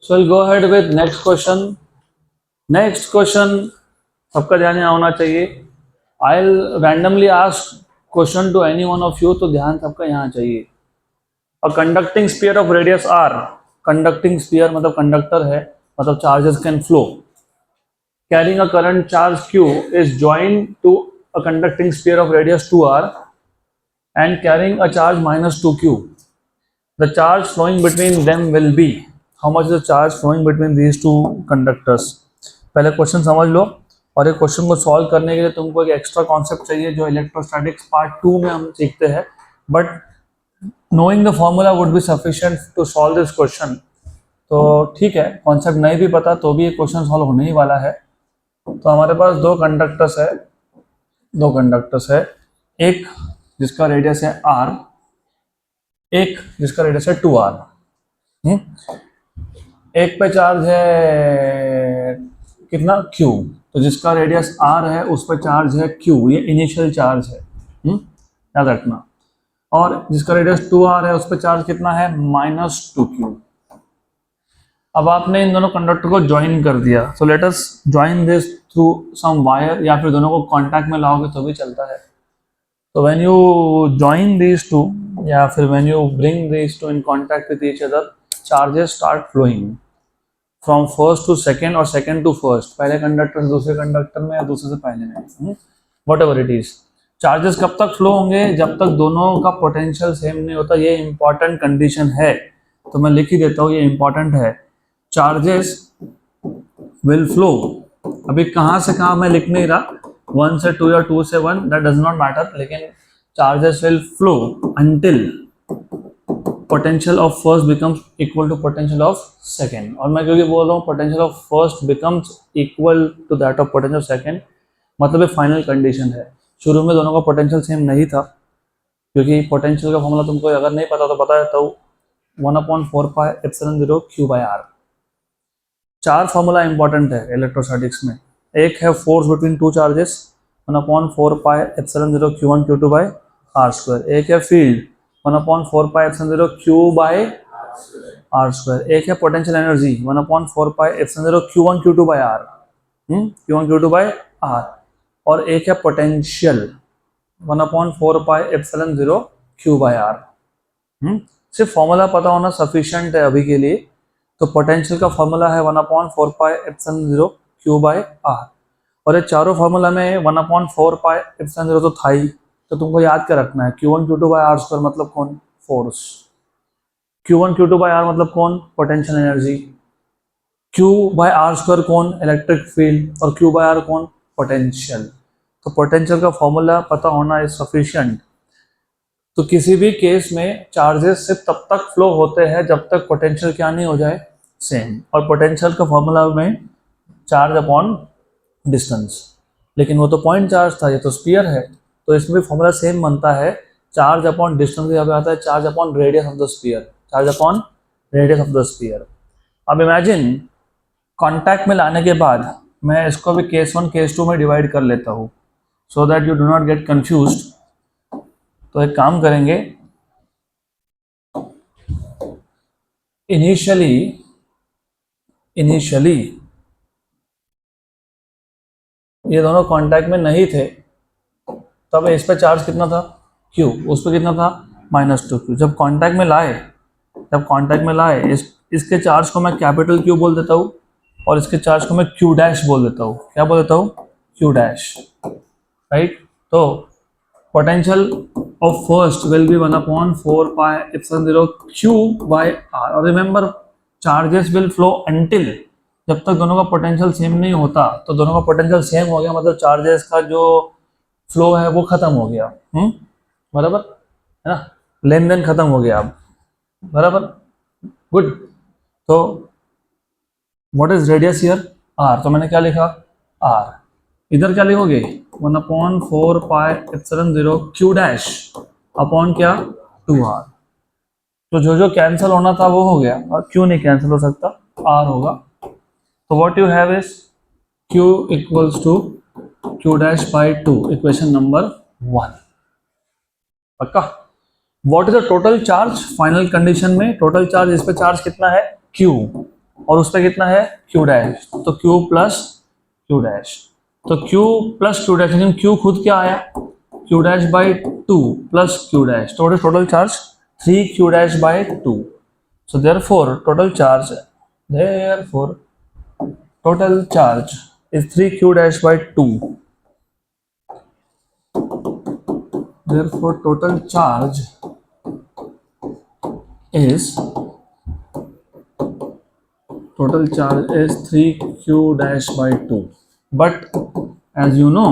So we'll go ahead with next question. Next question सबका ध्यान यहाँ होना चाहिए. I'll randomly ask question to any one of you, तो ध्यान सबका यहाँ चाहिए. A conducting sphere of radius r, conducting sphere मतलब कंडक्टर है, मतलब charges can flow. Carrying a current charge q is joined to a conducting sphere of radius 2r and carrying a charge minus 2q. The charge flowing between them will be. How much is the charge flowing between these two conductors? पहले question समझ लो, और एक question को solve करने के लिए तुमको एक एक्स्ट्रा कॉन्सेप्ट चाहिए जो इलेक्ट्रोस्टैटिक्स पार्ट 2 में हम सीखते हैं. But knowing the formula would be sufficient to solve this question. तो ठीक है, कॉन्सेप्ट नहीं भी पता तो भी ये क्वेश्चन सॉल्व होने ही वाला है. तो हमारे पास दो कंडक्टर्स है, एक जिसका रेडियस है r, एक जिसका रेडियस है 2r. एक पे चार्ज है कितना q, तो जिसका रेडियस r है उस पर चार्ज है q, ये इनिशियल चार्ज है, याद रखना. और जिसका रेडियस 2r है उस पर चार्ज कितना है -2q. अब आपने इन दोनों कंडक्टर को ज्वाइन कर दिया. So let us join this through some wire, या फिर दोनों को कांटेक्ट में लाओगे तो भी चलता है. तो when you join these two, या फिर when you bring these two in contact with each other, charges start flowing from first to second और सेकेंड टू फर्स्ट. पहले कंडक्टर से दूसरे कंडक्टर में या दूसरे से पहले में, whatever it is. Charges कब तक फ्लो होंगे? जब तक दोनों का पोटेंशियल सेम नहीं होता. ये इंपॉर्टेंट कंडीशन है, तो मैं लिख ही देता हूँ, ये इंपॉर्टेंट है. Charges will flow. अभी कहाँ से कहाँ मैं लिख नहीं रहा, 1 से 2 या 2 से 1, दैट डज नॉट मैटर, लेकिन charges will flow until potential of first becomes equal to potential of second. और मैं क्योंकि बोल रहा हूँ potential of first becomes equal to that of potential of second, मतलब ये फाइनल कंडीशन है. शुरू में दोनों का पोटेंशियल सेम नहीं था, क्योंकि पोटेंशियल का फॉर्मूला तुमको अगर नहीं पता तो बता देता हूँ, 1/4πε0 q/r. चार फॉर्मूला इंपॉर्टेंट है इलेक्ट्रोस्टैटिक्स में. एक है force between two charges, 1/4πε0 q1 q2/r². एक है फील्ड, 1/4πε0 q/r². एक है potential energy, 1/4πε0 q1 q2/r, q1 q2/r. और एक है पोटेंशियल, 1/4πε0 q/r. सिर्फ फॉर्मूला पता होना सफिशिएंट है अभी के लिए. तो पोटेंशियल का फॉर्मूला है 1/4πε0 q/r. और ये चारों फॉर्मूला में 1/4πε0 तो था ही, तो तुमको याद क्या रखना है, q1 q2/r² मतलब कौन? फोर्स. q1 q2/r मतलब कौन? Potential energy. q/r² कौन? Electric field. और q/r कौन? पोटेंशियल. तो पोटेंशियल का फॉर्मूला पता होना इज सफिशिएंट. तो किसी भी केस में चार्जेस सिर्फ तब तक फ्लो होते हैं जब तक पोटेंशियल क्या नहीं हो जाए, सेम. और पोटेंशियल का फॉर्मूला में चार्ज अपॉन डिस्टेंस, लेकिन वो तो पॉइंट चार्ज था, ये तो स्फीयर है, तो इसमें भी फॉर्मूला सेम बनता है. चार्ज अपॉन डिस्टेंस यहाँ पे आता है charge upon radius of the sphere, charge upon radius of the sphere. अब इमेजिन कॉन्टैक्ट में लाने के बाद मैं इसको भी केस 1 केस 2 में डिवाइड कर लेता हूँ, so that you do not gate confused. तो एक काम करेंगे, इनिशियली ये दोनों कांटेक्ट में नहीं थे, तब इस पे चार्ज कितना था? Q. उस पे कितना था? -2q. जब कांटेक्ट में लाए इसके चार्ज को मैं कैपिटल Q बोल देता हूँ, और इसके चार्ज को मैं Q' बोल देता हूँ. क्या बोल देता हूँ? Q'. राइट. तो potential of first will be 1/4πε0 q/r. और remember, charges will flow until, जब तक दोनों का पोटेंशियल सेम नहीं होता. तो दोनों का पोटेंशियल सेम हो गया मतलब चार्जेस का जो फ्लो है वो खत्म हो गया. बराबर है ना, लेन देन खत्म हो गया अब. बराबर, गुड. तो what is radius here? r. तो मैंने क्या लिखा? r. इधर क्या लिखोगे? 1/4πε0 q' अपॉन क्या? 2r. तो जो कैंसिल होना था वो हो गया, और q नहीं कैंसिल हो सकता, r होगा. तो what you have is q equals to q'/2, equation number 1. पक्का? What is the total charge? Final condition में टोटल चार्ज, इस पे चार्ज कितना है? q. और उस पर कितना है क्यू डैश, तो क्यू प्लस क्यू डैश, तो क्यू प्लस क्यू डैश, लेकिन क्यू खुद क्या आया Q dash by two plus Q dash, तो total charge 3 Q dash by two. So therefore total charge is 3 q dash by 2. Therefore total charge is 3 q dash by 2. But as you know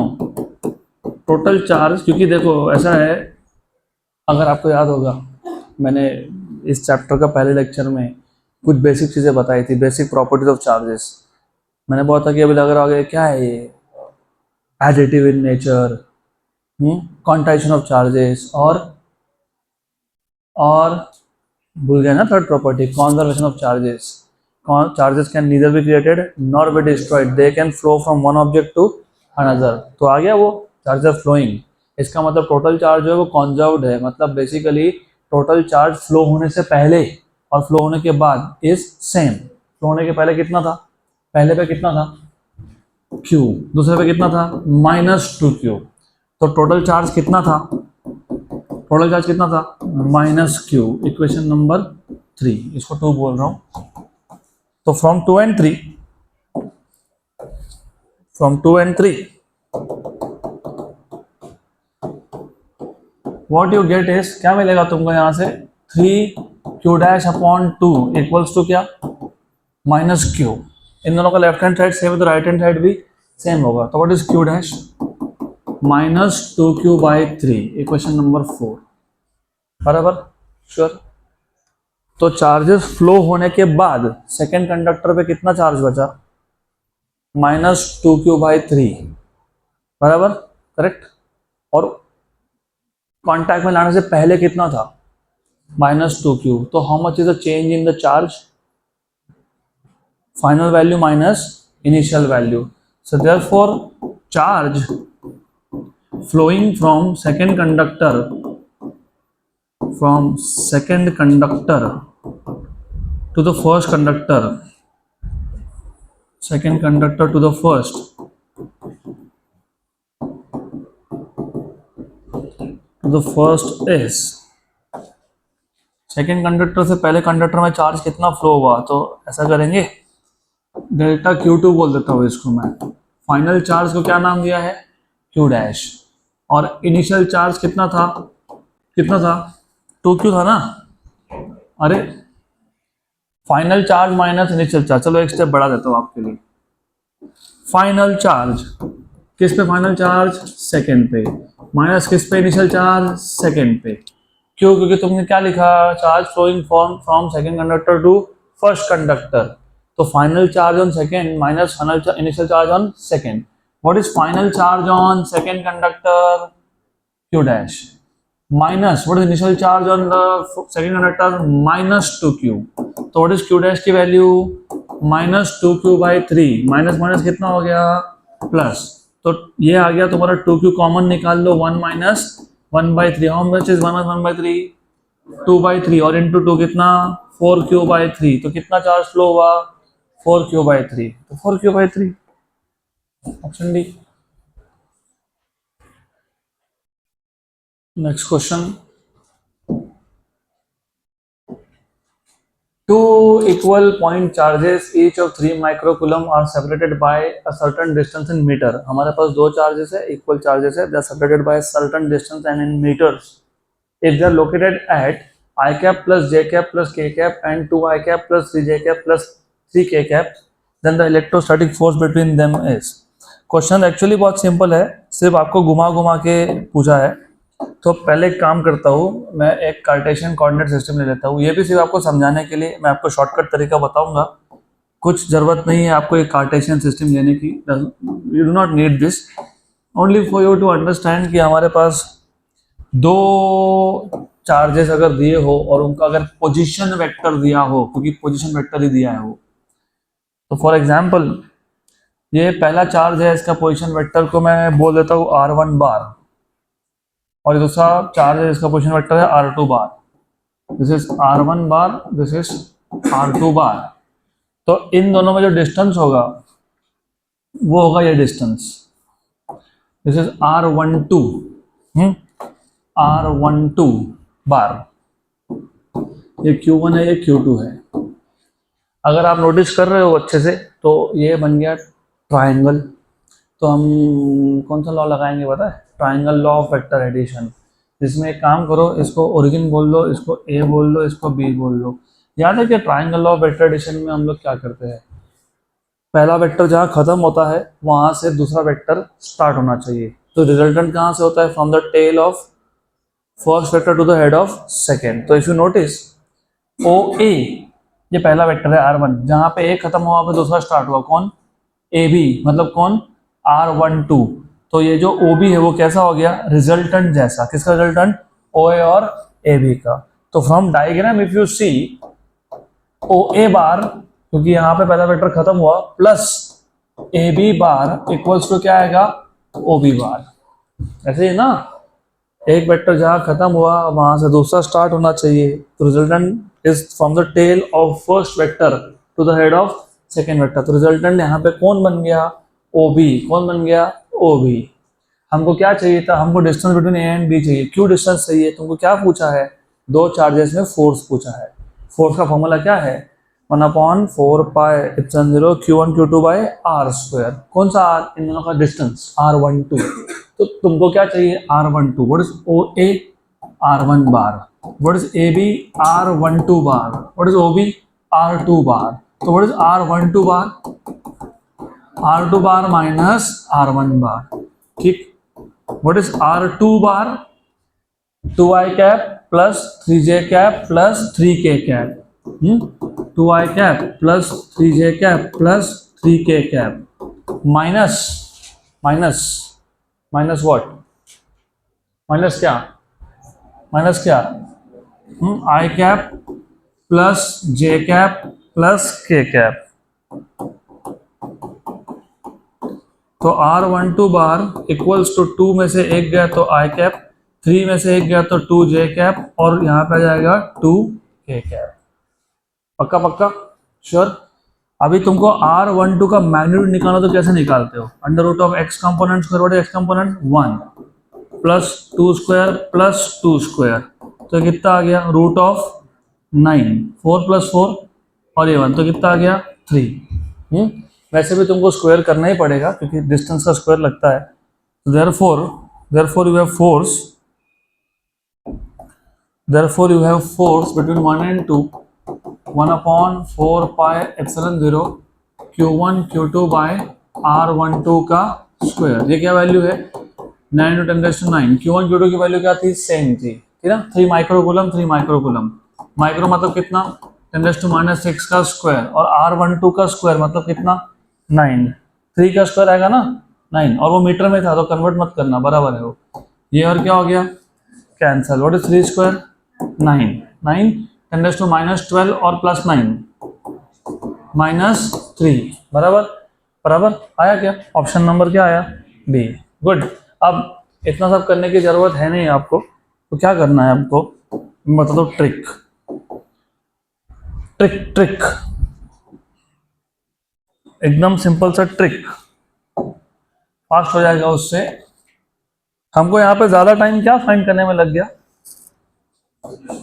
total charge, क्योंकि देखो ऐसा है, अगर आपको याद होगा मैंने इस चैप्टर का पहले लेक्चर में कुछ बेसिक चीज़ें बताई थी, बेसिक प्रॉपर्टीज ऑफ चार्जेस. मैंने बोला था कि अभी लग रहा होगा क्या है ये, additive in nature, quantization of charges, और भूल गए ना third property, conservation of charges. Charges can neither be created nor be destroyed, they can flow from one object to another. तो आ गया वो चार्जर फ्लोइंग. इसका मतलब टोटल चार्ज जो है वो कॉन्जर्व्ड है, मतलब बेसिकली टोटल चार्ज फ्लो होने से पहले और फ्लो होने के बाद इज सेम. फ्लो होने के पहले कितना था, पहले पे कितना था Q, दूसरे पे कितना था -2Q, तो टोटल चार्ज कितना था, टोटल चार्ज कितना था -Q. इक्वेशन नंबर 3, इसको 2 बोल रहा हूं. तो from 2 and 3 what you get is, क्या मिलेगा तुमको यहां से 3Q dash upon 2 equals to क्या -Q. इन दोनों का लेफ्ट हैंड साइड सेम है तो राइट हैंड साइड भी सेम होगा. तो what is Q dash -2Q by 3, equation number 4. बराबर, श्योर. तो चार्जेस फ्लो होने के बाद सेकेंड कंडक्टर पे कितना चार्ज बचा -2Q बाई 3. बराबर, करेक्ट. और कॉन्टैक्ट में लाने से पहले कितना था -2Q. तो how much is the change in the charge, final value minus initial value. So therefore charge flowing from second conductor to the first conductor, second conductor to the first, is second conductor से पहले conductor में charge कितना flow हुआ. तो ऐसा करेंगे, delta Q2 बोल देता हूँ इसको मैं. फाइनल चार्ज को क्या नाम दिया है Q डैश, और इनिशियल चार्ज कितना था 2Q था ना. अरे final charge minus initial charge, चलो एक स्टेप बढ़ा देता हूँ आपके लिए. फाइनल चार्ज किस पे, फाइनल चार्ज सेकेंड पे, माइनस किस पे इनिशियल चार्ज सेकेंड पे. क्यों, क्योंकि तुमने क्या लिखा, charge flowing from second conductor to first conductor. तो final charge on second minus final initial charge on second. What is final charge on second conductor Q dash minus what is initial charge on the second conductor -2Q. तो what is Q dash की value -2Q by 3, minus minus कितना हो गया plus. तो ये आ गया तुम्हारा 2Q कॉमन निकाल लो, 1 minus 1 by 3. How much is 1 by 3 2 by 3 और इंटू 2 कितना 4Q by 3. तो कितना चार्ज फ्लो हुआ 4Q by 3. तो 4Q by 3 option D. Next question, two equal point charges each of 3 microcoulomb are separated by a certain distance in metre. हमारे पास दो charges है, इक्वल चार्जेस है, they are separated by certain distance and in metres. If they are located at I cap plus J cap plus K cap and 2 I cap plus 3 J cap plus 3 K cap, then the electrostatic force between them is. Question actually बहुत simple है, सिर्फ आपको घुमा घुमा के पूछा है. तो पहले एक काम करता हूँ, मैं एक कार्टेशियन कोऑर्डिनेट सिस्टम ले लेता हूँ. ये भी सिर्फ आपको समझाने के लिए, मैं आपको शॉर्टकट तरीका बताऊंगा. कुछ ज़रूरत नहीं है आपको एक कार्टेशियन सिस्टम लेने की, you do not need this, only for you to understand कि हमारे पास दो चार्जेस अगर दिए हो और उनका अगर पोजीशन वेक्टर दिया हो, क्योंकि पोजीशन वेक्टर ही दिया है वो. तो फॉर एग्जांपल ये पहला चार्ज है, इसका पोजीशन वेक्टर को मैं बोल देता हूँ R1 बार, और दूसरा चार्ज है इसका पोजीशन वेक्टर है R2 bar. This is R1 bar, this is R2 bar. तो इन दोनों में जो डिस्टेंस होगा वो होगा ये distance, this is R12, R12 बार, ये Q1 है, ये Q2 है। अगर आप नोटिस कर रहे हो अच्छे से तो ये बन गया ट्राइंगल। तो हम कौन सा लॉ लगाएंगे पता है? Triangle law of vector addition. जिसमें एक काम करो, इसको ओरिजिन बोल लो, इसको ए बोल लो, इसको बी बोल लो। याद है कि triangle law of vector addition में हम लोग क्या करते हैं? पहला वेक्टर जहाँ खत्म होता है वहां से दूसरा वेक्टर स्टार्ट होना चाहिए। तो रिजल्टेंट कहाँ से होता है? From the tail of first vector to the head of second. तो if you notice O A, ये पहला वेक्टर है R1, जहां पे ए खत्म हुआ पे दूसरा स्टार्ट हुआ, कौन? ए बी, मतलब कौन? R12। तो ये जो ओ बी है वो कैसा हो गया? रिजल्टेंट जैसा। किसका रिजल्टेंट? ओ ए और ए बी का। तो from diagram if you see O A bar, क्योंकि यहाँ पे पहला वेक्टर खत्म हुआ, plus A B bar equals to क्या आएगा? O B bar. ऐसे ही ना, एक वेक्टर जहां खत्म हुआ वहां से दूसरा स्टार्ट होना चाहिए। तो resultant is from the tail of first vector to the head of second vector. तो रिजल्टेंट यहाँ पे कौन बन गया? O B. कौन बन गया? O B. हमको क्या चाहिए था? हमको distance between A and B चाहिए। क्यों डिस्टेंस चाहिए? तुमको क्या पूछा है? दो चार्जेस में फोर्स पूछा है। फोर्स का फॉर्मूला क्या है? 1/4πε0 Q1 Q2 bye are square. कौन सा आर? इन दोनों का डिस्टेंस R12। तो तुमको क्या चाहिए? R12। What is O A? R1 bar. What is A B? R12 bar. What is O B? R2 bar. तो what is R12 bar? R2 bar minus R1 bar. ठीक। What is R2 bar? 2i cap plus 3j cap plus 3k cap. 2i cap plus 3j cap plus 3k cap minus minus minus what? Minus क्या? Minus क्या? I cap plus J cap plus K cap. तो R12 bar equals to 2 में से एक गया तो आई cap, 3 में से एक गया तो 2j कैप, और यहाँ पे आ जाएगा 2k कैप। पक्का पक्का? श्योर? अभी तुमको R12 का मैग्नीट्यूड निकालना, तो कैसे निकालते हो? Under root of x component square बटे x component 1 plus 2 square plus 2 square. तो कितना आ गया? रूट ऑफ 9, 4 प्लस 4 और ये 1, तो कितना आ गया? 3। वैसे भी तुमको स्क्वायर करना ही पड़ेगा क्योंकि डिस्टेंस का स्क्वायर लगता है। तो therefore you have force between 1 and 2 1/4πε0 Q1 Q2 bye R12 का स्क्वायर। ये क्या वैल्यू है? 9 × 10⁹। Q1 Q2 की वैल्यू क्या थी? सेम थी, ठीक है ना? 3 माइक्रोकूलम 3 माइक्रोकूलम। माइक्रो मतलब कितना? 10⁻6 का स्क्वायर, और R12 का स्क्वायर मतलब कितना? 9। 3 का स्क्वायर आएगा ना 9, और वो मीटर में था तो कन्वर्ट मत करना, बराबर है वो। ये और क्या हो गया? कैंसल। What is 3 square? 9। 9 10⁻12 और प्लस 9 -3, बराबर? बराबर आया क्या? ऑप्शन नंबर क्या आया? बी। गुड। अब इतना सब करने की जरूरत है नहीं आपको, तो क्या करना है आपको? बता दो ट्रिक। ट्रिक ट्रिक एकदम सिंपल सा ट्रिक, फास्ट हो जाएगा उससे। हमको यहाँ पे ज्यादा टाइम क्या फाइंड करने में लग गया?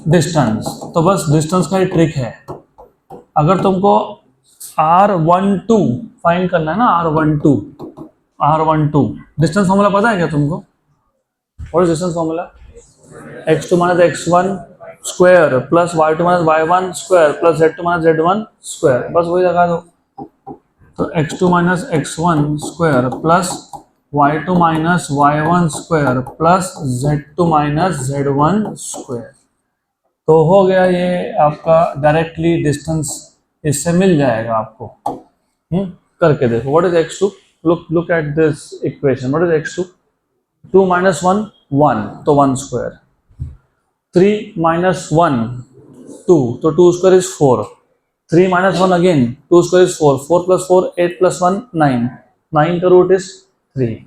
डिस्टेंस। तो बस डिस्टेंस का ही ट्रिक है। अगर तुमको R12 फाइंड करना है ना, R12 डिस्टेंस फॉर्मूला पता है क्या तुमको? What is distance formula? x2 - x1 square plus y2 - y1 square plus z2 - z1 square. बस वही लगा दो। तो x2 - x1 square plus y2 - y1 square plus z2 - z1 square. तो हो गया ये आपका डायरेक्टली डिस्टेंस, इससे मिल जाएगा आपको। करके देखो। What is x2? Look at this equation. What is x2? 2 - 1 1, तो 1 स्क्वायर। 3 - 1 2, तो 2 square is 4। 3 - 1 again, 2 square is 4। 4 + 4 8 + 1 9, 9 का रूट इज 3।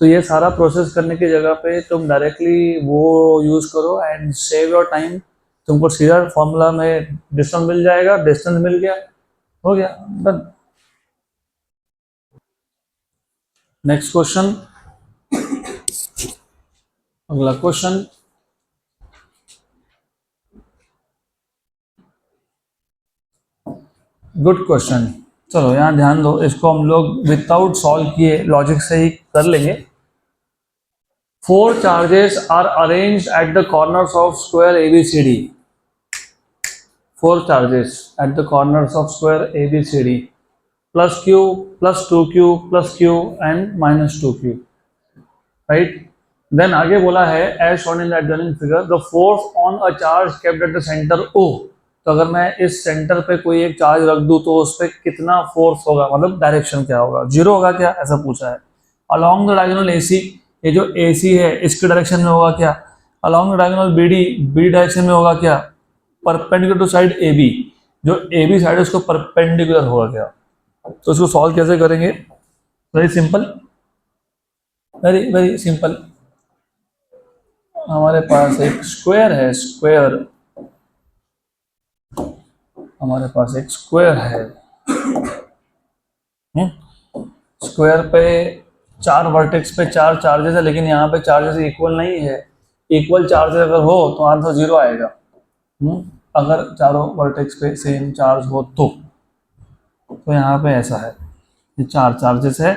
तो ये सारा प्रोसेस करने की जगह पे तुम डायरेक्टली वो यूज करो एंड सेव योर टाइम। तुमको सीधा फॉर्मूला में डिस्टेंस मिल जाएगा। डिस्टेंस मिल गया, हो गया, डन। नेक्स्ट क्वेश्चन, अगला क्वेश्चन, गुड क्वेश्चन। चलो यहाँ ध्यान दो, इसको हम लोग विदाउट सॉल्व किए लॉजिक से ही कर लेंगे। 4 charges are arranged at the corners of square ABCD. 4 charges at the corners of square ABCD, plus Q, plus 2Q, plus Q and minus 2Q, right? Then आगे बोला है as shown in the adjoining figure, the force on a charge kept at the center O. तो अगर मैं इस centre पे कोई एक चार्ज रख दूं तो उस पर कितना फोर्स होगा, मतलब डायरेक्शन क्या होगा, जीरो होगा क्या, ऐसा पूछा है। अलोंग द डायगोनल AC, ये जो AC है इसके डायरेक्शन में होगा क्या, along the diagonal BD, B direction में होगा क्या, परपेंडिकुलर टू साइड AB, जो AB साइड है उसको परपेंडिकुलर होगा क्या। तो इसको सॉल्व कैसे करेंगे, very simple, very very simple. हमारे पास एक स्क्वायर है, स्क्वायर, हमारे पास एक स्क्वायर है, स्क्वायर पे 4 वर्टेक्स पे 4 चार्जेस है, लेकिन यहाँ पे चार्जेस इक्वल नहीं है। इक्वल चार्जेस अगर हो तो आंसर 0 आएगा। अगर चारों वर्टेक्स पे सेम चार्ज हो तो यहाँ पे ऐसा है, ये 4 चार्जेस है,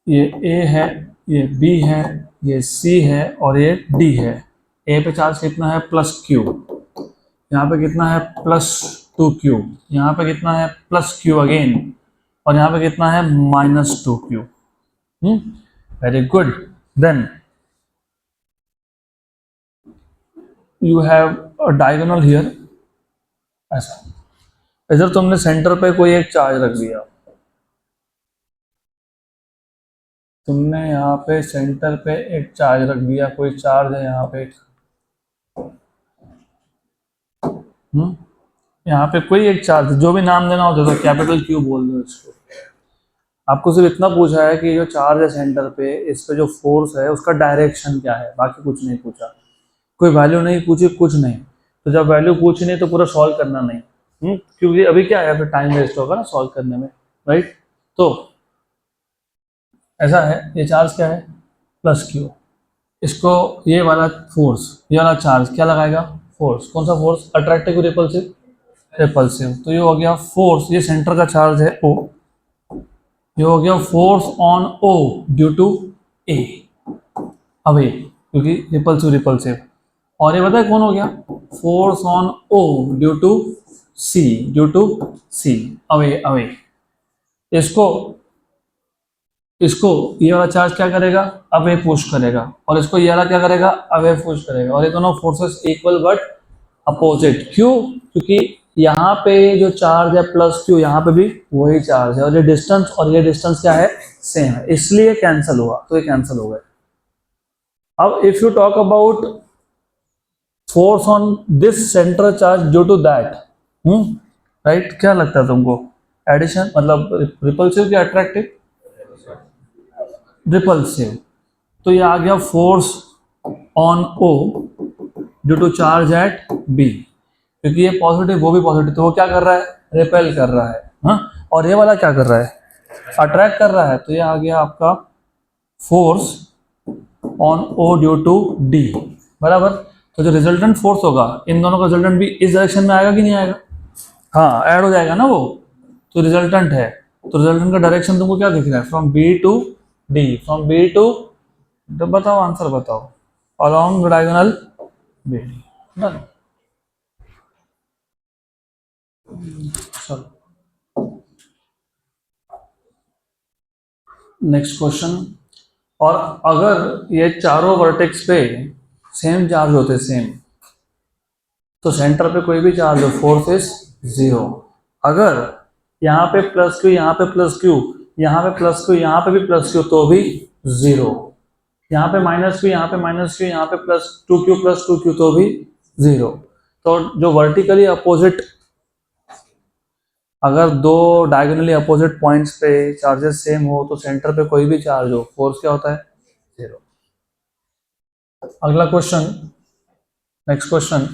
ये A है, ये B है, ये C है और ये D है। A पे चार्ज कितना है, प्लस Q, यहाँ पे कितना है, प्लस 2Q, यहाँ पे कितना है, प्लस Q अगेन, और यहाँ पे कितना है, minus 2Q। Very good. Then you have a diagonal here, ऐसा, इधर तुमने सेंटर पे कोई एक चार्ज रख दिया, तुमने यहाँ पे सेंटर पे एक चार्ज रख दिया, कोई चार्ज है यहाँ पे, यहाँ पे कोई एक चार्ज, जो भी नाम देना हो दे दो, कैपिटल Q बोल दो इसको। आपको सिर्फ इतना पूछा है कि जो चार्ज है सेंटर पे, इस पे जो फोर्स है उसका डायरेक्शन क्या है, बाकी कुछ नहीं पूछा, कोई वैल्यू नहीं पूछी, कुछ नहीं। तो जब वैल्यू पूछी नहीं तो पूरा सॉल्व करना नहीं, क्योंकि अभी क्या है, फिर टाइम वेस्ट होगा ना सॉल्व करने में, राइट। तो ऐसा है, ये चार्ज क्या है, प्लस Q, इसको ये वाला फोर्स, ये वाला चार्ज क्या लगाएगा, फोर्स, कौन सा फोर्स, अट्रैक्टिव रिपल्सिव, रिपल्सिव। तो ये हो गया फोर्स, ये सेंटर का चार्ज है O, ये हो गया force on O due to A, away, क्योंकि रिपल्सिव रिपल्सिव। और ये बताए कौन हो गया, force on O due to C, due to C, away away. इसको इसको ये वाला चार्ज क्या करेगा, अवे पुश करेगा, और इसको ये वाला क्या करेगा, अवे पुश करेगा, और ये दोनों फोर्सेस इक्वल बट अपोजिट। क्यों, क्योंकि यहाँ पे जो चार्ज है प्लस Q, यहाँ पे भी वही चार्ज है, और ये डिस्टेंस और ये डिस्टेंस क्या है, सेम है, इसलिए कैंसिल हुआ, तो ये कैंसिल हो गए। अब if you talk about force on this centre charge due to that, right, क्या लगता है तुमको, एडिशन मतलब रिपल्सिव या अट्रैक्टिव, रिपल्सिव। तो ये आ गया force on O due to charge at B, क्योंकि ये पॉजिटिव वो भी पॉजिटिव, तो वो क्या कर रहा है, रिपेल कर रहा है, और ये वाला क्या कर रहा है, अट्रैक्ट कर रहा है। तो ये आ गया आपका force on O due to D, बराबर। तो जो रिजल्टेंट फोर्स होगा, इन दोनों का रिजल्टेंट भी इस डायरेक्शन में आएगा कि नहीं आएगा, हाँ ऐड हो जाएगा ना वो, तो रिजल्टेंट है, तो रिजल्टेंट का डायरेक्शन तुमको क्या दिख रहा है, from B to D, from B to, बताओ आंसर बताओ, along diagonal BD, done. Next question, और अगर ये चारों वर्टेक्स पे सेम चार्ज होते, सेम, तो सेंटर पे कोई भी चार्ज हो, फोर्स इज 0। अगर यहाँ पे प्लस Q, यहाँ पे प्लस Q, यहाँ पे प्लस Q, यहाँ पे भी प्लस Q, तो भी 0। यहाँ पे माइनस Q, यहाँ पे माइनस Q, यहाँ पे प्लस 2Q प्लस 2Q, तो भी 0। तो जो वर्टिकली अपोजिट, अगर दो डायगोनली अपोजिट पॉइंट्स पे चार्जेस सेम हो तो सेंटर पे कोई भी चार्ज हो, फोर्स क्या होता है, 0। अगला question, next question,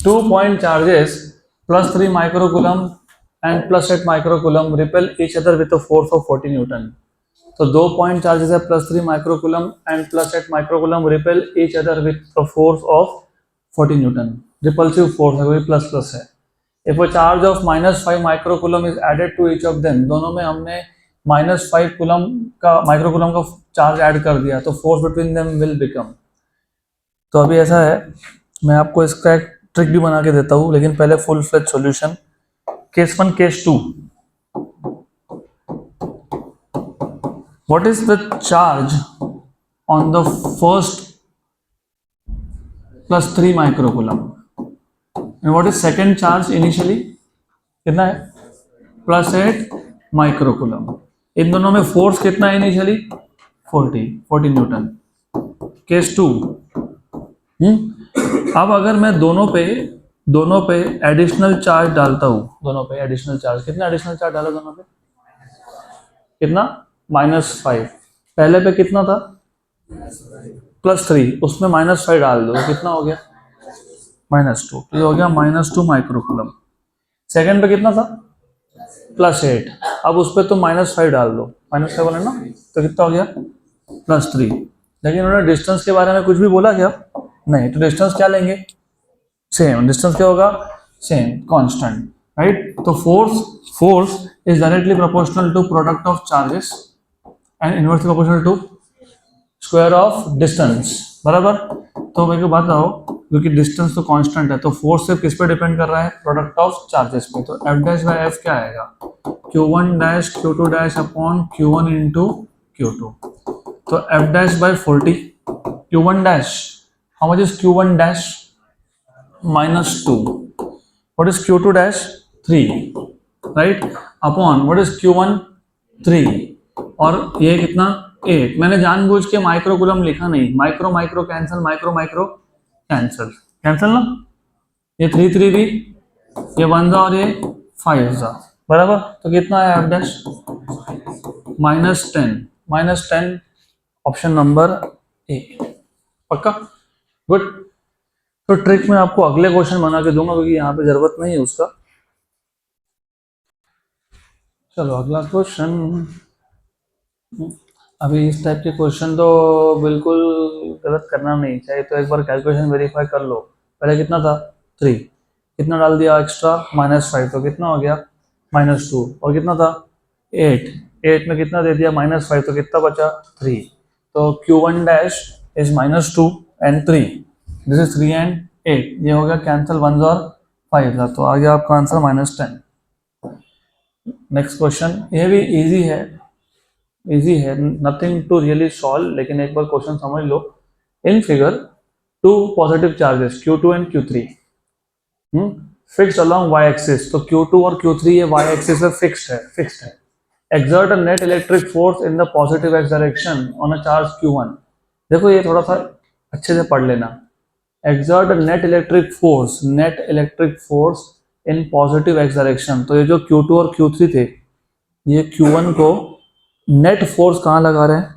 2 point charges +3 microcoulomb and +8 microcoulomb repel each other with a force of 40 newton. तो 2 पॉइंट चार्जेस है +3 microcoulomb and +8 microcoulomb repel each other with a force of 40 newton. Repulsive force है, वही plus plus है। If a charge of -5 microcoulomb is added to each of them, दोनों में हमने -5 coulomb का microcoulomb का चार्ज ऐड कर दिया, तो force between them will become. तो अभी ऐसा है, मैं आपको इसका एक ट्रिक भी बना के देता हूँ, लेकिन पहले full fledge solution. Case 1, case 2, what is the charge on the first +3 microcoulomb and what is second charge initially, कितना है +8 माइक्रोकुलम। इन दोनों में फोर्स कितना है इनिशियली 40 न्यूटन। केस 2, अब अगर मैं दोनों पे एडिशनल चार्ज डालता हूँ, दोनों पे एडिशनल चार्ज, कितना एडिशनल चार्ज डाला दोनों पे, कितना -5। पहले पे कितना था +3, उसमें -5 डाल दो, कितना हो गया -2, तो ये हो गया -2 माइक्रोकुलम। सेकंड पे कितना था +8, अब उस पर तो -5 डाल दो, -7 है ना, तो कितना हो गया +3। लेकिन उन्होंने डिस्टेंस के बारे में कुछ भी बोला क्या, नहीं, तो डिस्टेंस क्या लेंगे, सेम। डिस्टेंस क्या होगा, सेम, कांस्टेंट, राइट। तो force is directly proportional to product of charges and inversely proportional to square of distance, बराबर। तो मेरे को बात आओ, क्योंकि डिस्टेंस तो कांस्टेंट है, तो फोर्स सिर्फ किस पे डिपेंड कर रहा है, प्रोडक्ट ऑफ चार्जेस पे। तो F'/F क्या आएगा, Q1' Q2' upon Q1 into Q2। तो F'/40, Q1', how much is Q1' -2, what is Q2', 3, right, upon what is Q1, 3, और ये कितना 8। मैंने जानबूझ के माइक्रोकुलम लिखा नहीं, micro micro cancel, micro micro cancel, cancel ना, ये 3 3 भी, ये 1 जा और ये 5 जा, बराबर। तो कितना है F', -10, ऑप्शन नंबर ए, पक्का, गुड। तो ट्रिक में आपको अगले क्वेश्चन बना के दूंगा, क्योंकि यहाँ पे जरूरत नहीं है उसका। चलो अगला क्वेश्चन। अभी इस टाइप के क्वेश्चन तो बिल्कुल गलत करना नहीं चाहिए, तो एक बार कैलकुलेशन वेरीफाई कर लो। पहले कितना था 3, कितना डाल दिया एक्स्ट्रा -5, तो कितना हो गया -2, और कितना था 8 में कितना दे दिया -5, तो कितना बचा 3। तो Q1' is -2 and 3, this is 3 and 8, ये हो गया कैंसिल, 1 और 5 था, तो आ गया आपका आंसर -10। नेक्स्ट क्वेश्चन, ये भी इजी है, नथिंग टू रियली सॉल्व, लेकिन एक बार क्वेश्चन समझ लो। In figure 2 positive charges Q2 and Q3 fixed along y axis, तो Q2 और Q3 ये y एक्सिस पे फिक्स्ड है। Exert a net electric force in the positive x direction on a charge Q1। देखो ये थोड़ा सा अच्छे से पढ़ लेना। Exert a net electric force in positive x direction, तो ये जो Q2 और Q3 थे, ये Q1 को नेट फोर्स कहाँ लगा रहे हैं,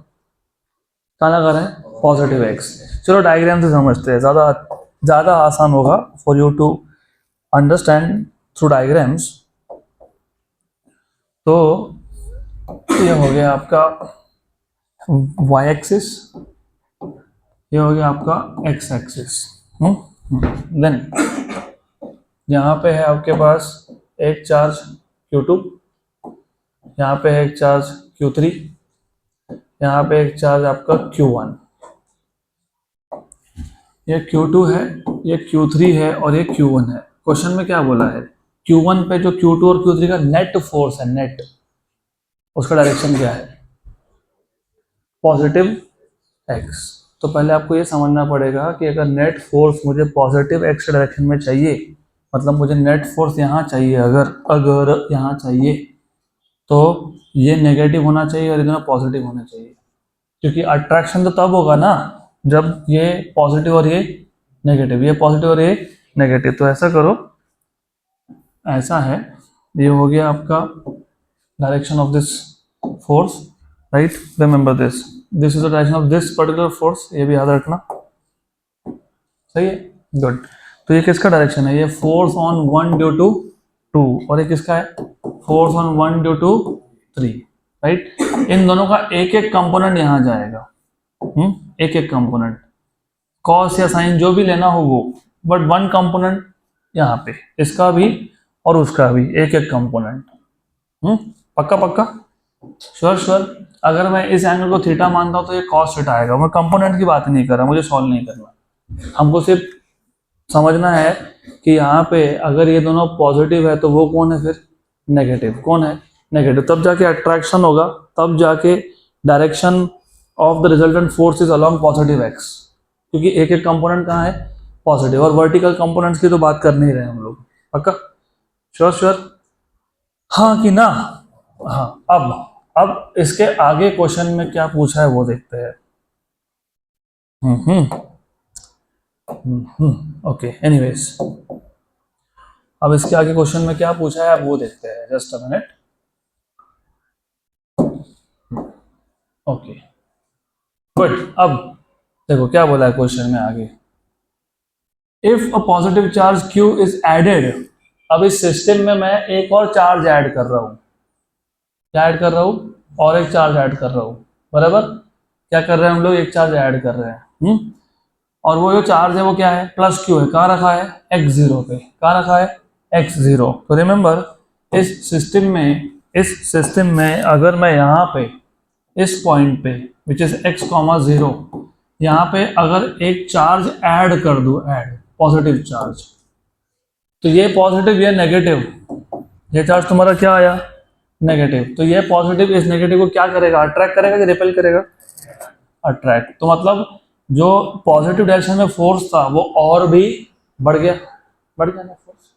पॉजिटिव x। चलो डायग्राम से समझते हैं, ज़्यादा आसान होगा for you to understand through diagrams. तो ये हो गया आपका y एक्सिस, ये हो गया आपका x एक्सिस। देन यहाँ पे है आपके पास एक चार्ज Q2, यहाँ पे है एक चार्ज Q3, यहाँ पे एक चार्ज आपका Q1। ये Q2 है, ये Q3 है और ये Q1 है। क्वेश्चन में क्या बोला है, Q1 पे जो Q2 और Q3 का नेट फोर्स है, नेट, उसका डायरेक्शन क्या है, पॉजिटिव x। तो पहले आपको ये समझना पड़ेगा कि अगर नेट फोर्स मुझे पॉजिटिव x डायरेक्शन में चाहिए, मतलब मुझे नेट फोर्स यहाँ चाहिए, अगर यहाँ चाहिए, तो ये नेगेटिव होना चाहिए और इधर पॉजिटिव होना चाहिए, क्योंकि अट्रैक्शन तो तब होगा ना जब ये पॉजिटिव और ये नेगेटिव, ये पॉजिटिव और ये नेगेटिव। तो ऐसा करो, ऐसा है, ये हो गया आपका direction of this force, right, remember this is the direction of this particular force, ये भी याद रखना, सही है, गुड। तो ये किसका डायरेक्शन है, ये फोर्स ऑन 1 ड्यू टू 2, और ये किसका है, force on 1 due to 3, right. इन दोनों का एक एक कंपोनेंट यहाँ जाएगा, एक एक कंपोनेंट, कॉस या साइन जो भी लेना हो वो, बट वन कंपोनेंट यहाँ पे, इसका भी और उसका भी एक एक कंपोनेंट। पक्का पक्का, श्योर श्योर। अगर मैं इस एंगल को थीटा मानता हूँ तो ये कॉस थीटा आएगा। मैं कंपोनेंट की बात नहीं कर रहा, मुझे सॉल्व नहीं करना, हमको सिर्फ समझना है कि यहाँ पे अगर ये दोनों पॉजिटिव है तो वो कौन है, फिर नेगेटिव कौन है, नेगेटिव। तब जाके अट्रैक्शन होगा, तब जाके direction of the resultant force is along positive x, क्योंकि एक एक कंपोनेंट कहाँ है, पॉजिटिव। और वर्टिकल कंपोनेंट्स की तो बात कर नहीं रहे हम लोग। पक्का, श्योर श्योर, हाँ कि ना। हाँ, अब इसके आगे क्वेश्चन में क्या पूछा है वो देखते हैं। ओके, एनीवेज, अब इसके आगे क्वेश्चन में क्या पूछा है अब वो देखते हैं, just a minute. Okay good, अब देखो क्या बोला है क्वेश्चन में आगे। If a positive charge Q is added, अब इस सिस्टम में मैं एक और चार्ज ऐड कर रहा हूँ, क्या ऐड कर रहा हूँ, और एक चार्ज ऐड कर रहा हूँ, बराबर। क्या कर रहे हैं हम लोग, एक चार्ज ऐड कर रहे हैं, और वो जो चार्ज है वो क्या है, प्लस Q है। कहाँ रखा है, x0 पे, कहाँ रखा है, x0। तो रिमेंबर, इस सिस्टम में अगर मैं यहाँ पे इस पॉइंट पे विच इज x,0 यहाँ पे अगर एक चार्ज ऐड कर दूं, ऐड पॉजिटिव चार्ज, तो ये पॉजिटिव ये नेगेटिव, ये चार्ज तुम्हारा क्या आया, नेगेटिव। तो ये पॉजिटिव इस नेगेटिव को क्या करेगा, अट्रैक्ट करेगा कि रिपेल करेगा, अट्रैक्ट। तो मतलब जो पॉजिटिव डायरेक्शन में फोर्स था वो और भी बढ़ गया, ना फोर्स,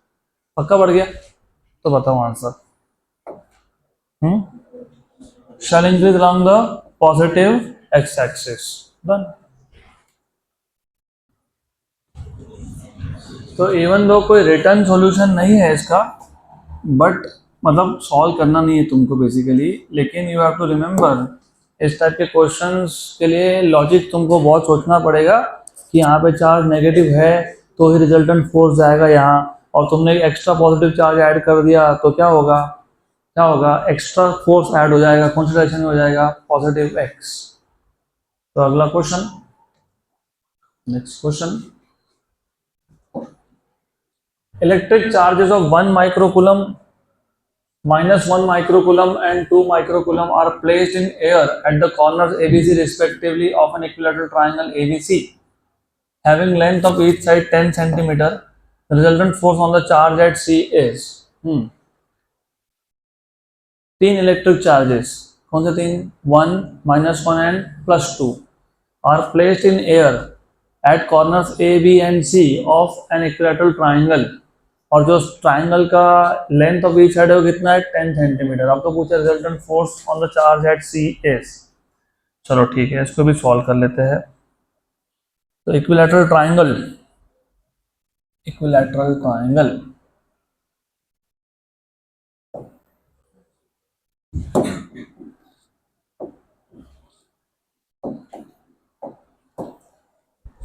पक्का बढ़ गया। तो बताओ answer, shall increase along the positive x-axis, done। तो इवन दो कोई रिटर्न सॉल्यूशन नहीं है इसका, बट मतलब सॉल्व करना नहीं है तुमको बेसिकली, लेकिन यू हैव टू रिमेंबर इस टाइप के क्वेश्चंस के लिए लॉजिक तुमको बहुत सोचना पड़ेगा कि यहाँ पे चार्ज नेगेटिव है तो ही रिजल्टेंट फोर्स जाएगा यहाँ, और तुमने एक्स्ट्रा पॉजिटिव चार्ज ऐड कर दिया तो क्या होगा, एक्स्ट्रा फोर्स ऐड हो जाएगा, कौन सी डायरेक्शन में हो जाएगा, पॉजिटिव एक्स। तो अगला question, next question, electric charges of 1 microcoulomb, -1 microcoulomb and 2 microcoulomb are placed in air at the corners ABC respectively of an equilateral triangle ABC having length of each side 10 centimeter. The resultant force on the charge at C is, तीन electric charges, कौन से तीन, 1, -1 and +2 are placed in air at corners A, B and C of an equilateral triangle, और जो triangle का length of each side है वो कितना है, 10 सेंटीमीटर। आपको पूछा resultant force on the charge at C is, चलो ठीक है इसको भी सॉल्व कर लेते हैं। तो इक्विलैटरल ट्राइंगल,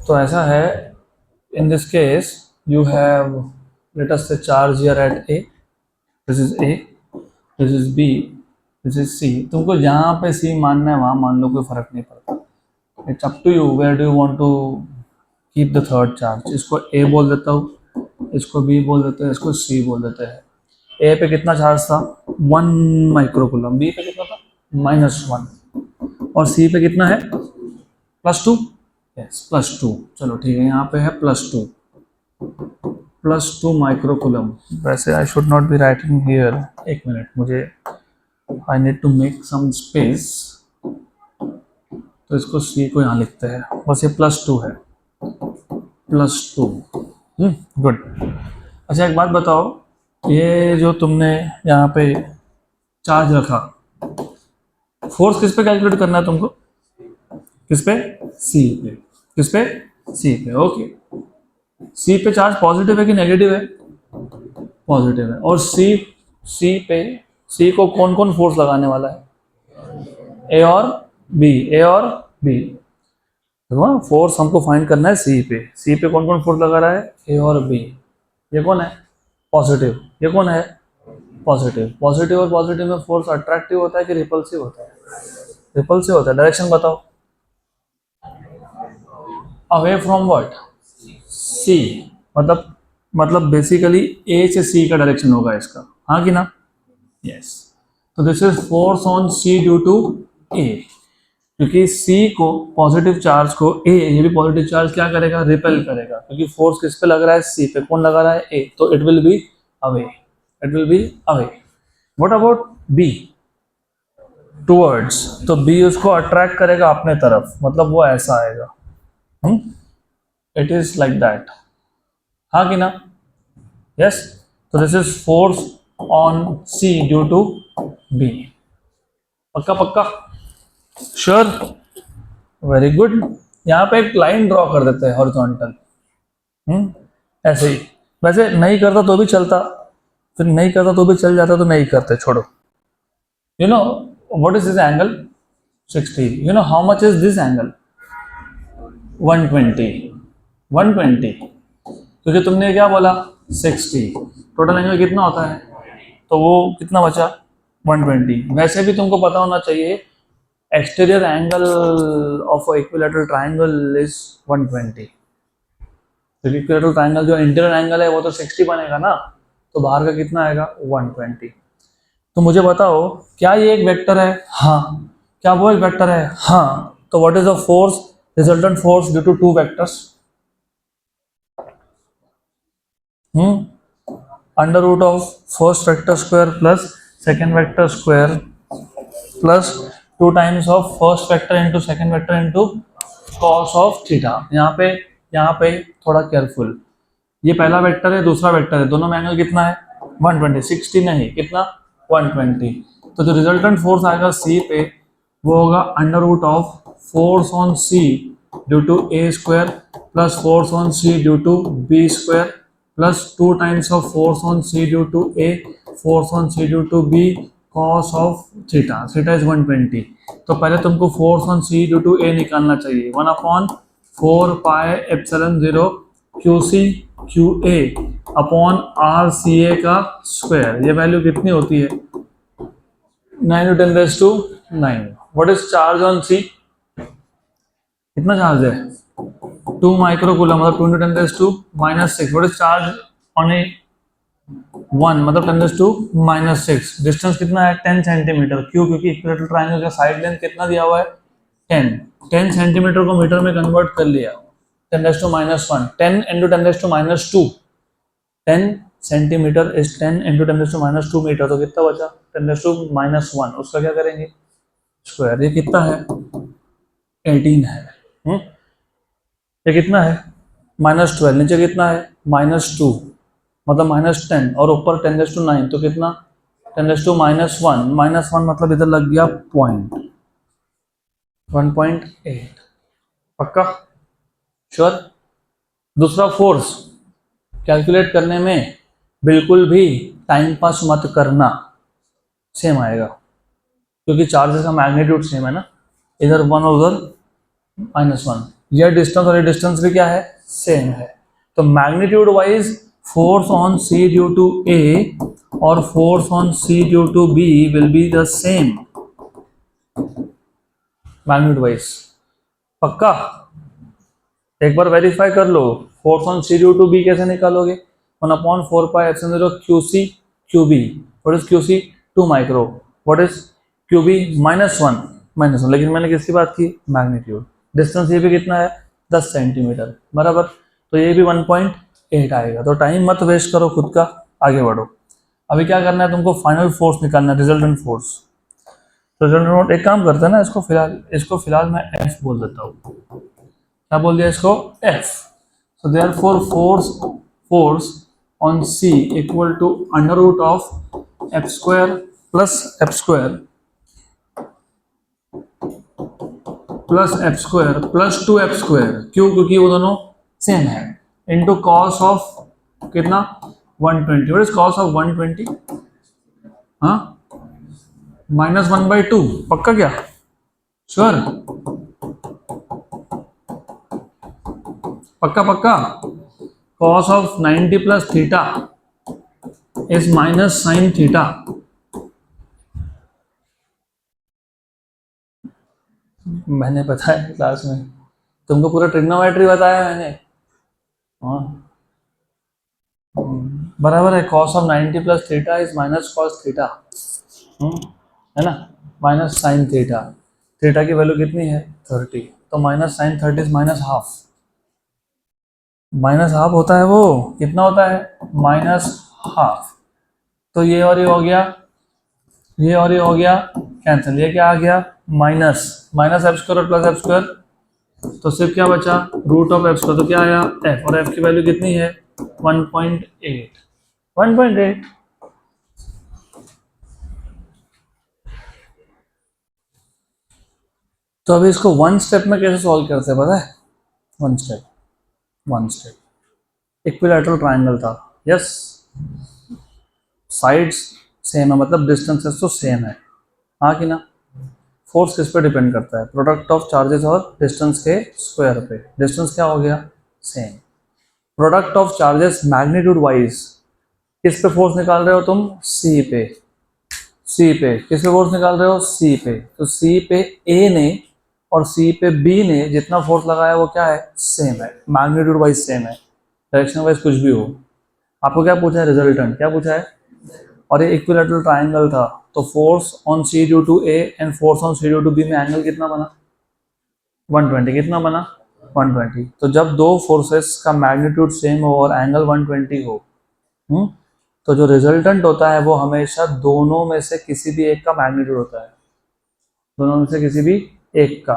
तो ऐसा है, in this case you have, let us say, charge here at A, this is A, this is B, this is C। तुमको जहाँ पे C मानना है वहाँ मान लो, कोई फर्क नहीं पड़ता, it's up to you where do you want to keep the third charge। इसको A बोल देता हूँ, इसको B बोल देते हैं, इसको C बोल देते हैं। A पे कितना चार्ज था, 1 माइक्रोकूलम, B पे कितना था, -1, और C पे कितना है, +2, यस +2। चलो ठीक है, यहाँ पे है +2 माइक्रोकूलम। वैसे I should not be writing here, एक मिनट, मुझे I need to make some space, तो इसको C को यहाँ लिखते हैं, बस ये +2 है, +2, गुड। अच्छा एक बात बताओ, ये जो तुमने यहाँ पे चार्ज रखा, फोर्स किस पे कैलकुलेट करना है तुमको, किस पे, C पे, किस पे, C पे, ओके। C पे चार्ज पॉजिटिव है कि नेगेटिव है, पॉजिटिव है, और C पे, C को कौन कौन फोर्स लगाने वाला है, A और B, देखो फोर्स हमको फाइंड करना है सी पे। सी पे कौन कौन फोर्स लगा रहा है, ए और बी। ये कौन है, पॉजिटिव। ये कौन है, पॉजिटिव। पॉजिटिव और पॉजिटिव में फोर्स अट्रैक्टिव होता है कि रिपल्सिव होता है, रिपल्सिव होता है। डायरेक्शन बताओ, अवे फ्रॉम व्हाट, सी। मतलब बेसिकली ए से सी का डायरेक्शन होगा इसका, हाँ कि ना, यस। तो this is force on C due to A, क्योंकि सी को पॉजिटिव चार्ज को ए, ये भी पॉजिटिव चार्ज क्या करेगा, रिपेल करेगा, क्योंकि फोर्स किस पे लग रहा है, सी पे। कौन लगा रहा है, ए, तो it will be away, it will be away. What about B, towards, तो बी उसको अट्रैक्ट करेगा अपने तरफ, मतलब वो ऐसा आएगा, इट इज लाइक दैट, हाँ कि ना, यस। तो this is force on C due to B. पक्का पक्का, श्योर, वेरी गुड। यहाँ पे एक लाइन ड्रॉ कर देते हैं हॉरिजॉन्टल, ऐसे ही। वैसे नहीं करता तो भी चलता, फिर नहीं करता तो भी चल जाता, तो नहीं करते, छोड़ो। You know what is this angle, 60। You know how much is this angle, 120, 120, क्योंकि तुमने क्या बोला, 60। टोटल एंगल कितना होता है, तो वो कितना बचा, 120। वैसे भी तुमको पता होना चाहिए exterior angle of equilateral triangle is 120। तो इक्विलैटरल ट्रायंगल जो इंटीरियर एंगल है वो तो 60 बनेगा ना, तो बाहर का कितना आएगा, 120। तो मुझे बताओ, क्या ये एक वेक्टर है, हाँ। क्या वो एक वेक्टर है, हाँ। तो what is the force, resultant force due to two vectors, under root of first vector square plus second vector square plus 2 times of first vector into second vector into cos of theta. यहाँ पे थोड़ा careful, ये पहला vector है, दूसरा vector है, दोनों में एंगल कितना है, 120, 60 नहीं, कितना, 120। तो जो रिजल्टेंट फोर्स आएगा सी पे, वो होगा under root of force on C due to A square plus force on C due to B square plus 2 times of force on C due to A, force on C due to B, cos of theta. Theta is 120। तो पहले तुमको force on C due to A निकालना चाहिए, 1/4 pi epsilon 0 Q C Q A upon R C A का square. ये value कितनी होती है, 9 × 10⁹। व्हाट इज चार्ज ऑन सी, कितना चार्ज है, 2 माइक्रोकूलम, मतलब 2 × 10⁻⁶। व्हाट इज चार्ज ऑन ए 1, मतलब 10⁻⁻⁶। डिस्टेंस कितना है, 10 सेंटीमीटर। क्यों, क्योंकि इक्विलैटरल ट्रायंगल का साइड लेंथ कितना दिया हुआ है, 10 सेंटीमीटर को मीटर में कन्वर्ट कर लिया, 10⁻⁻1, 10 × 10⁻², 10 सेंटीमीटर इज 10 × 10⁻² मीटर, तो कितना बचा, 10⁻⁻1। उसका क्या करेंगे, स्क्वायर। ये कितना है, 18 है। ये कितना है, -12, नीचे कितना है, -2, मतलब -10, और ऊपर 10⁻⁹, तो कितना, 10⁻⁻1, -1, मतलब इधर लग गया पॉइंट, 1.8। पक्का, श्योर। दूसरा फोर्स कैलकुलेट करने में बिल्कुल भी टाइम पास मत करना, सेम आएगा, क्योंकि चार्जेस का मैग्नीट्यूड सेम है ना, इधर 1 और उधर -1। यह डिस्टेंस और ये डिस्टेंस भी क्या है, सेम है। तो magnitude wise force on C due to A और force on C due to B will be the same magnitude wise. पक्का, एक बार वेरीफाई कर लो। Force on C due to B कैसे निकालोगे, 1/4 pi epsilon 0 Q C Q B. What is Q C, 2 micro. What is Q B, -1, लेकिन मैंने किसकी बात की, मैग्नीट्यूड। डिस्टेंस ये भी कितना है, 10 सेंटीमीटर, बराबर। तो ये भी 1.8 आएगा। तो टाइम मत वेस्ट करो खुद का, आगे बढ़ो। अभी क्या करना है तुमको, फाइनल फोर्स निकालना है, रिजल्टेंट फोर्स। तो रिजल्टेंट, एक काम करते हैं ना, इसको फिलहाल मैं एफ बोल देता हूँ। क्या बोल दिया इसको, F. So therefore force on C equal to under root of F square plus F square plus 2f square. क्यों, क्योंकि वो दोनों सेम है, इंटू कॉस ऑफ कितना, 120। व्हाट इज कॉस ऑफ 120, हाँ, -1/2। पक्का क्या, श्योर। पक्का पक्का। cos of 90 plus theta is minus sine theta. मैंने बताया क्लास में, तुमको पूरा ट्रिग्नोमेट्री बताया मैंने। हाँ, बराबर है। cos of 90 plus theta is minus cos theta, है ना, माइनस साइन थीटा। थीटा की वैल्यू कितनी है 30, तो minus sine 30 is minus half. Minus half होता है वो, कितना होता है माइनस हाफ। तो ये और ये हो गया, ये और ये हो गया कैंसिल। ये क्या आ गया माइनस माइनस एफ स्क्वायर और प्लस एफ स्क्वायर, तो सिर्फ क्या बचा रूट ऑफ एफ स्क्वायर। तो क्या आया एफ, और एफ की वैल्यू कितनी है 1.8। 1.8। तो अभी इसको वन स्टेप में कैसे सॉल्व करते हैं पता है? वन स्टेप इक्विलैटरल ट्राइंगल था, यस, साइड्स सेम है, मतलब डिस्टेंसेस तो सेम है, हाँ कि ना। फोर्स किस पे डिपेंड करता है? प्रोडक्ट ऑफ चार्जेस और डिस्टेंस के स्क्वायर पे। डिस्टेंस क्या हो गया same. Product of charges magnitude wise किस पे फोर्स निकाल रहे हो तुम? सी पे। सी पे किस पे फोर्स निकाल रहे हो? सी पे। तो सी पे ए ने और सी पे बी ने जितना फोर्स लगाया वो क्या है सेम है, मैग्नीट्यूड वाइज सेम है, डायरेक्शन वाइज कुछ भी हो। आपको क्या पूछा है रिजल्टेंट, क्या पूछा है? और ये इक्विलैटरल ट्राइंगल था, तो force on C due to A and force on C due to B में एंगल कितना बना 120। कितना बना 120। तो जब दो फोर्सेस का मैग्नीट्यूड सेम हो और एंगल 120 हो, तो जो रिजल्टेंट होता है वो हमेशा दोनों में से किसी भी एक का मैग्नीट्यूड होता है, दोनों में से किसी भी एक का।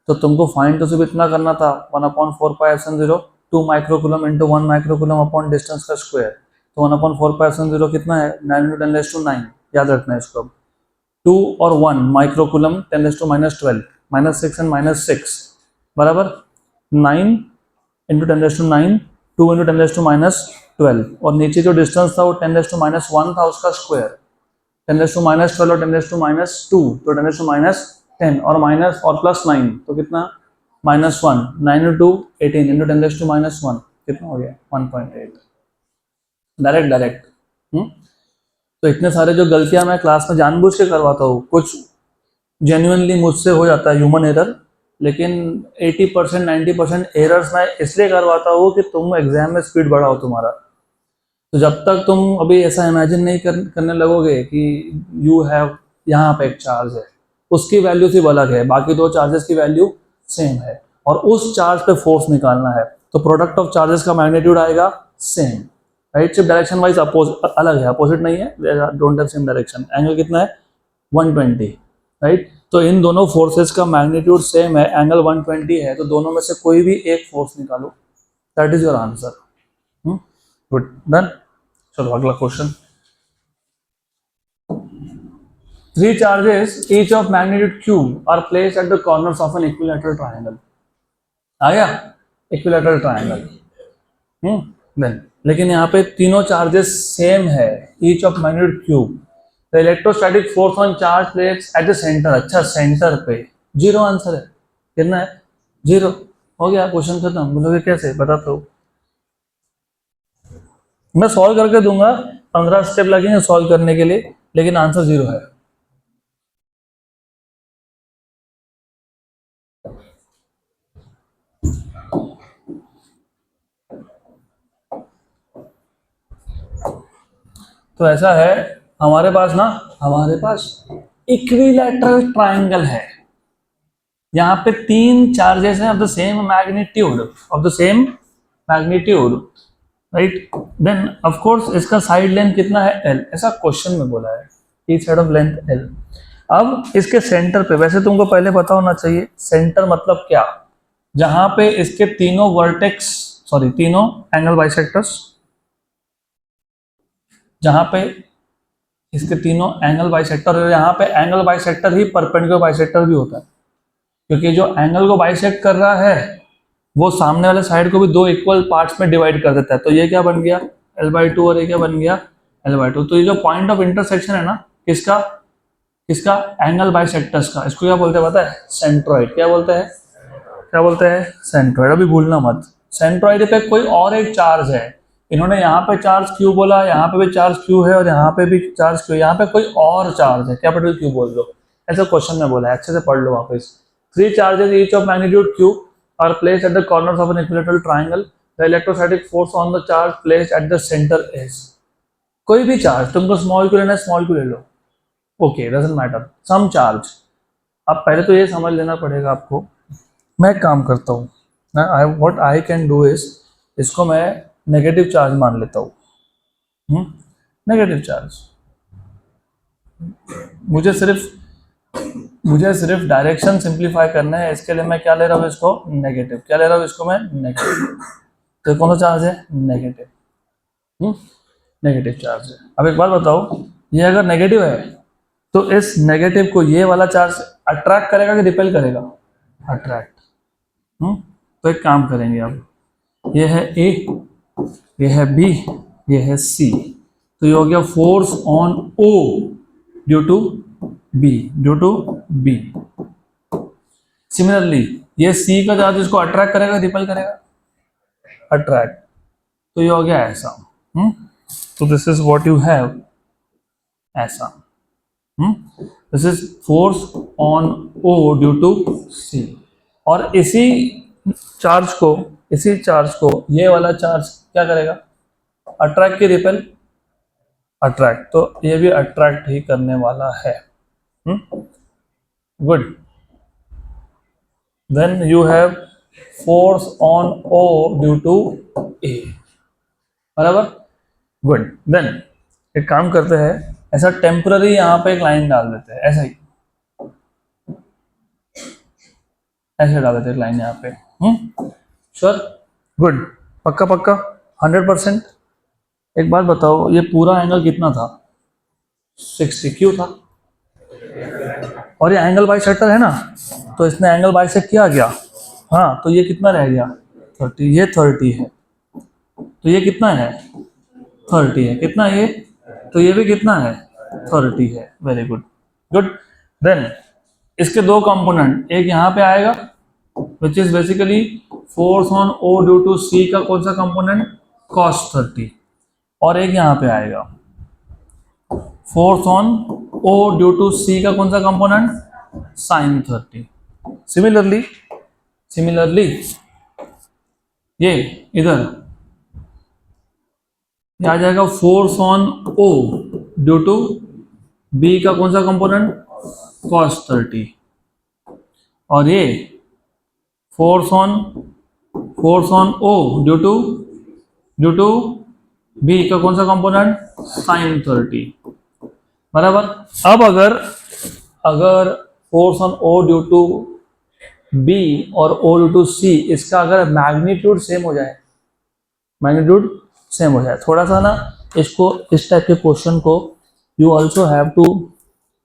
तो तुमको फाइंड तो सिर्फ इतना करना था 1/4πε0 2 microcoulomb into 1 microcoulomb upon distance का स्क्वायर। तो 1/4πε0 कितना है 9×10⁹, याद रखना है इसको। 2 और 1 माइक्रोकूलम 10⁻12 -6 एंड -6 बराबर 9 इंटू 10⁹, 2 इंटू 10⁻12, और नीचे जो डिस्टेंस था वो 10⁻1 था उसका स्क्वायर। 10⁻12 और 10⁻2 तो 10⁻10 और माइनस और प्लस 9 तो कितना -1। 9 इंटू 18 इंटू 10⁻1 कितना हो गया 1.8। Direct direct. तो इतने सारे जो गलतियां मैं क्लास में जानबूझ के करवाता हूँ, कुछ जेन्युइनली मुझसे हो जाता है ह्यूमन एरर, लेकिन 80% 90% एरर्स मैं इसलिए करवाता हूँ कि तुम एग्जाम में स्पीड बढ़ाओ तुम्हारा। तो जब तक तुम अभी ऐसा इमेजिन नहीं करने लगोगे कि यू हैव यहाँ पे एक चार्ज है, उसकी वैल्यू सिर्फ अलग है, बाकी दो चार्जेस की वैल्यू सेम है, और उस चार्ज पे फोर्स निकालना है, तो प्रोडक्ट ऑफ चार्जेस का मैग्नीट्यूड आएगा सेम, राइट। सिर्फ डायरेक्शन वाइज अलग है, अपोजिट नहीं है, don't have same direction. Angle कितना है 120, राइट। तो इन दोनों फोर्सेस का मैग्नीट्यूड सेम है, एंगल 120 है, तो दोनों में से कोई भी एक फोर्स निकालो, that is your answer. Good, done. चलो अगला question. 3 charges each of magnitude q are placed at the corners of an equilateral triangle। आ गया इक्विलैटरल ट्रायंगल। देन लेकिन यहाँ पे तीनों चार्जेस सेम है, each of magnitude q। The electrostatic force on charge plates eight the centre. अच्छा centre पे, zero answer है, कितना है 0। हो गया क्वेश्चन खत्म। बोलोगे कैसे, बताता हूँ। मैं सॉल्व करके दूंगा, 15 स्टेप लगेंगे सॉल्व करने के लिए, लेकिन आंसर 0 है। तो ऐसा है, हमारे पास इक्विलैटरल ट्रायंगल है। यहाँ पे 3 चार्जेस हैं of the same magnitude, right. Then of course इसका साइड लेंथ कितना है l, ऐसा क्वेश्चन में बोला है, each side of length l। अब इसके सेंटर पे, वैसे तुमको पहले पता होना चाहिए सेंटर मतलब क्या, जहां पे इसके तीनों एंगल बाइसेक्टर्स, जहां पे इसके तीनों एंगल बाइसेक्टर, यहाँ पे एंगल बाइसेक्टर ही परपेंडिकुलर बाइसेक्टर भी होता है, क्योंकि जो एंगल को बाइसेक्ट कर रहा है वो सामने वाले साइड को भी 2 इक्वल पार्ट्स में डिवाइड कर देता है। तो ये क्या बन गया l/2 और ये क्या बन गया l/2। तो ये जो पॉइंट ऑफ इंटरसेक्शन है ना, किसका एंगल बाइसेक्टर्स का, इसको क्या बोलते हैं पता है? सेंट्रॉइड। क्या बोलते हैं सेंट्रॉइड। अभी भूलना मत, सेंट्रॉइड पे कोई और एक चार्ज है, इन्होंने यहाँ पे चार्ज क्यू बोला, यहाँ पे भी चार्ज क्यू है और यहाँ पे भी चार्ज क्यू, यहाँ पे कोई और चार्ज है, कैपिटल क्यू बोल दो, ऐसा क्वेश्चन में बोला है, अच्छे से पढ़ लो वापस। 3 charges each of magnitude Q are placed at the corners of an equilateral triangle, the electrostatic force on the charge placed at the centre is. कोई भी चार्ज, तुमको स्मॉल क्यू लेना है, स्मॉल क्यू ले लो, okay, doesn't matter, some charge. अब पहले तो ये समझ लेना पड़ेगा आपको। मैं एक काम करता हूँ, what I can do is, इसको मैं नेगेटिव चार्ज मान लेता हूँ, नेगेटिव चार्ज। मुझे सिर्फ डायरेक्शन सिंप्लीफाई करना है, इसके लिए मैं क्या ले रहा हूँ, इसको नेगेटिव, क्या ले रहा हूँ इसको मैं, नेगेटिव। तो कौन सा चार्ज है, नेगेटिव, नेगेटिव चार्ज है। अब एक बात बताओ, ये अगर नेगेटिव है तो इस नेगेटिव को ये वाला चार्ज अट्रैक्ट करेगा कि रिपेल करेगा, अट्रैक्ट। तो एक काम करेंगे, अब ये है ए, ये है बी, ये है सी, तो ये हो गया force on O due to B, due to B. Similarly ये सी का चार्ज इसको अट्रैक्ट करेगा, रिपेल करेगा, अट्रैक्ट, तो ये हो गया ऐसा। तो this is what you have, ऐसा। This is force on O due to C. और इसी चार्ज को ये वाला चार्ज क्या करेगा, अट्रैक्ट की रिपेल, अट्रैक्ट, तो ये भी अट्रैक्ट ही करने वाला है। Good, then you have force on O due to A, बराबर, गुड। देन एक काम करते हैं, ऐसा टेम्पररी यहाँ पे एक लाइन डाल देते हैं, ऐसा ही, ऐसे डाल देते हैं लाइन यहाँ पे। श्योर, गुड, पक्का पक्का, 100%। एक बात बताओ, ये पूरा एंगल कितना था, 60 क्यों था, और ये एंगल बाइसेक्टर है ना, तो इसने एंगल बाइसेक्ट किया गया, हाँ, तो ये कितना रह गया, 30, ये 30 है, तो ये कितना है, 30 है, कितना ये, तो ये भी कितना है, 30 है, वेरी गुड, गुड। देन इसके दो कंपोनेंट, एक यहाँ पे आएगा which is basically force on O due to C का कौन सा कंपोनेंट, cos 30, और एक यहाँ पे आएगा force on O due to C का कौन सा कंपोनेंट, sin 30। सिमिलरली ये इधर ये आ जाएगा force on O due to B का कौन सा कंपोनेंट, cos 30, और ये force on O due to B का कौन सा कंपोनेंट, sin 30, बराबर। अब अगर force on O due to B और ओ ड्यू टू सी, इसका अगर मैग्नीट्यूड सेम हो जाए, थोड़ा सा ना, इसको इस टाइप के क्वेश्चन को you also have to